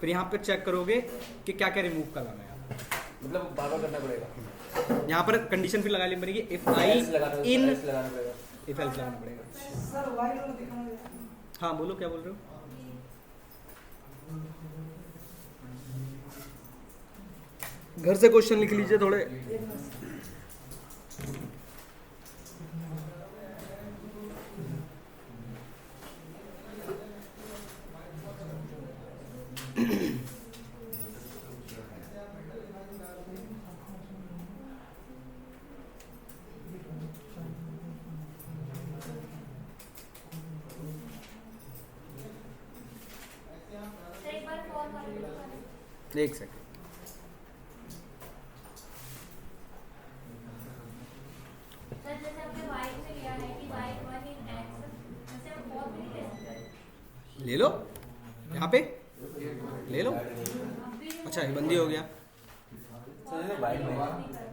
फिर यहाँ पर चेक करोगे कि क्या क्या रिमूव करवाना है, मतलब बार बार करना पड़ेगा। यहाँ पर कंडीशन फिर लगा लेनी पड़ेगी, इफ आई else लगाना इन, लगाना पड़ेगा। इफ एल्स लगाना पड़ेगा। सर वाइल वाला दिखाना है। हाँ बोलो क्या बोल रहे हो? घर से क्वेश्चन लिख लीजिए थोड़े। एक सेकंड, ले लो यहाँ पे, ले लो। अच्छा ये बंदी हो गया। सर जैसे वाइल में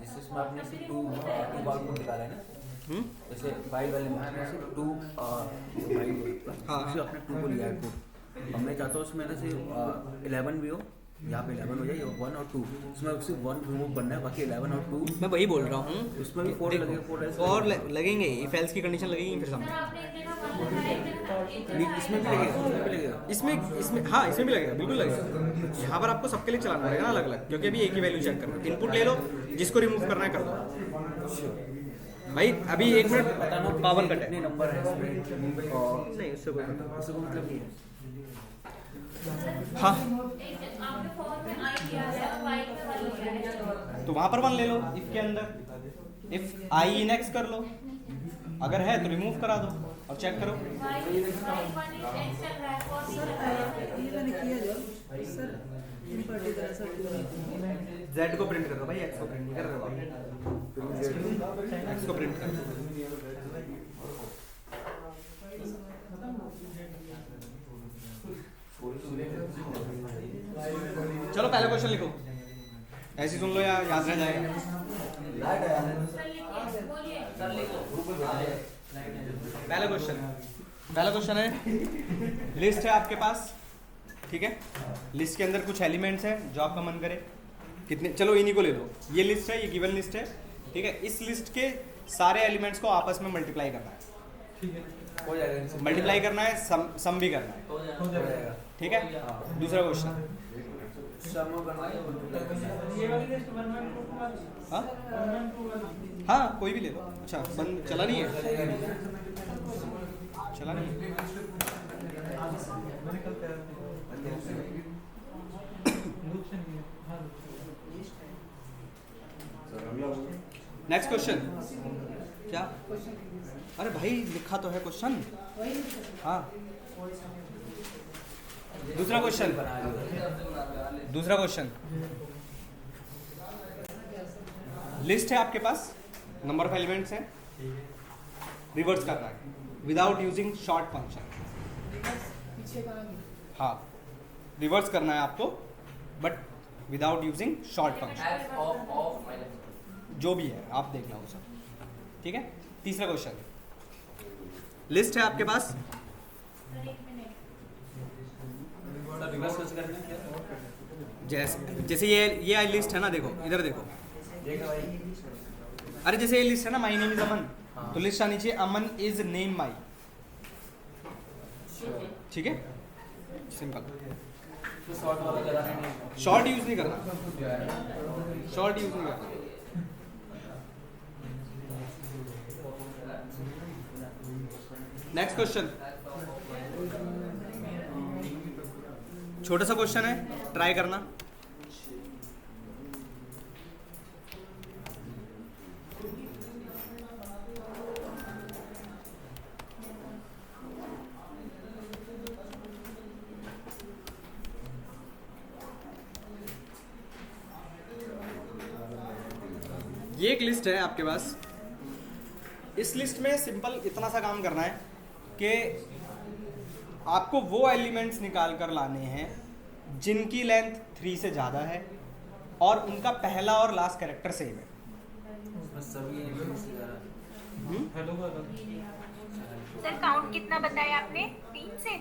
जिसमें आपने सिर्फ 2 आउटपुट निकाला है ना, जैसे वाइल वाले में आपने सिर्फ 2 वाइल, हाँ उससे आपने 2 को लिया आउटपुट, अब मैं चाहता हूँ उसमें ना से 11 भी हो, यहाँ पे 11 हो जाए, 1 और 2, उसमें सिर्फ 1 रिमूव करना है, बाकी 11 और 2 मैं वही बोल रहा हूँ, उसमें भी 4 लगेगा, 4 और लगेंगे, इफ एल्स की कंडीशन लगेगी फिर सामने। इसमें भी लगेगा, इसमें हाँ इसमें भी लगेगा, बिल्कुल लगेगा। यहाँ पर आपको सबके लिए चलाना पड़ेगा ना अलग अलग, क्योंकि अभी एक ही वैल्यू चेक करना है। इनपुट ले लो, जिसको रिमूव करना है कर दो। भाई अभी 1 मिनट पावर कट है, नंबर है इसमें, और नहीं उससे कोई मतलब नहीं है। हाँ तो वहां पर 1 ले लो, इफ के अंदर, इफ आई इन एक्स कर लो, अगर है तो रिमूव करा दो और चेक करो। सर ये मैंने किया जो सर इन पर्टिकुलर सर जेड को प्रिंट कर दो भाई, एक्स को प्रिंट नहीं कर रहे हो, एक्स को प्रिंट कर दो। चलो पहला क्वेश्चन लिखो, ऐसे सुन लो या याद रह जाएगा। सर लिखो पहला क्वेश्चन है, लिस्ट है आपके पास, ठीक है। लिस्ट के अंदर कुछ एलिमेंट्स हैं जो आपका मन करे, कितने, चलो इन्हीं को ले लो। ये लिस्ट है, ये गिवन लिस्ट है, ठीक है। इस लिस्ट के सारे एलिमेंट्स को आपस में मल्टीप्लाई करना है, हो जाएगा। मल्टीप्लाई करना है, सम भी करना है, हो जाएगा। ठीक है। दूसरा क्वेश्चन, हाँ हाँ कोई भी ले लो। अच्छा बंद चला नहीं है, चला नहीं है। नेक्स्ट क्वेश्चन, क्या? अरे भाई लिखा तो है क्वेश्चन, हाँ। दूसरा क्वेश्चन, लिस्ट है आपके पास, नंबर ऑफ एलिमेंट्स हैं, रिवर्स करना है विदाउट यूजिंग शॉर्ट फंक्शन। पीछे कहाँ गई? हाँ रिवर्स करना है आपको, but without using short function, जो भी है आप देखना वो सब, ठीक है। तीसरा क्वेश्चन, लिस्ट है आपके पास, जैसे ये लिस्ट है ना, देखो इधर देखो, अरे जैसे ये लिस्ट है ना, माई नेम इज अमन, तो लिस्ट आनी चाहिए अमन इज नेम माई, ठीक है, सिंपल। शॉर्ट यूज नहीं करना, शॉर्ट यूज नहीं करना। नेक्स्ट क्वेश्चन, छोटा सा क्वेश्चन है, ट्राई करना। ये एक लिस्ट है आपके पास, इस लिस्ट में सिंपल इतना सा काम करना है कि आपको वो एलिमेंट्स निकाल कर लाने हैं जिनकी लेंथ 3 से ज़्यादा है और उनका पहला और लास्ट कैरेक्टर सेम है। सर काउंट कितना बताया आपने? 3 से?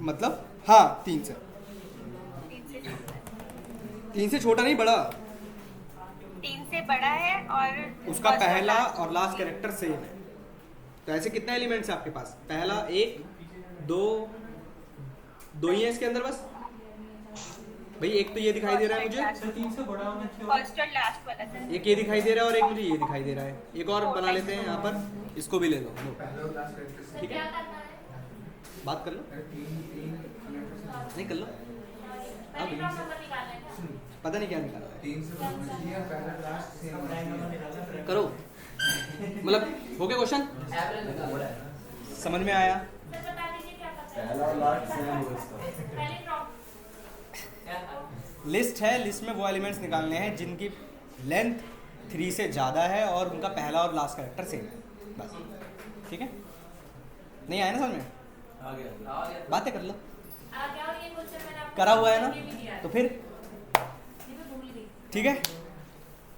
मतलब हाँ 3 से, 3 से छोटा नहीं, बड़ा। 3 से बड़ा है और उसका पहला और लास्ट कैरेक्टर सेम है। तो ऐसे कितने एलिमेंट्स है आपके पास? पहला 1 2 ही है इसके अंदर बस भाई। एक तो ये दिखाई दे रहा है मुझे, 3 से बड़ा होना चाहिए, फर्स्ट और लास्ट वाला सर। एक ये दिखाई दे रहा है और एक मुझे ये दिखाई दे रहा है। एक और बना लेते हैं यहाँ पर, इसको भी ले लो, ठीक है। बात कर लो, नहीं कर लो, हाँ पता नहीं क्या निकाला है, करो। मतलब हो गया क्वेश्चन, समझ में आया? लिस्ट है, लिस्ट में वो एलिमेंट्स निकालने हैं जिनकी लेंथ 3 से ज़्यादा है और उनका पहला और लास्ट कैरेक्टर सेम है, बस, ठीक है। नहीं आया ना समझ में? बातें कर लो, करा हुआ है ना, तो फिर ठीक है।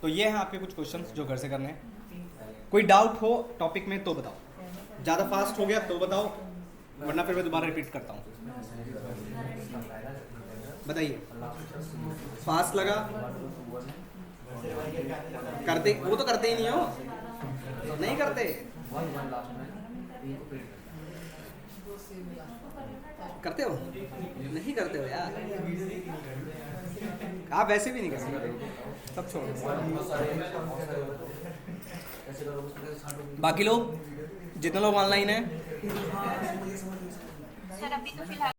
तो ये हैं आपके कुछ क्वेश्चंस जो घर से करने हैं। कोई डाउट हो टॉपिक में तो बताओ, ज़्यादा फास्ट हो गया तो बताओ, वरना फिर मैं दोबारा रिपीट करता हूँ। बताइए, फास्ट लगा? करते, वो तो करते ही नहीं हो, नहीं करते, करते हो? नहीं करते हो यार, आप वैसे भी नहीं कर सकते, सब छोड़ो। बाकी लोग जितने लोग ऑनलाइन हैं सर अभी तो फिलहाल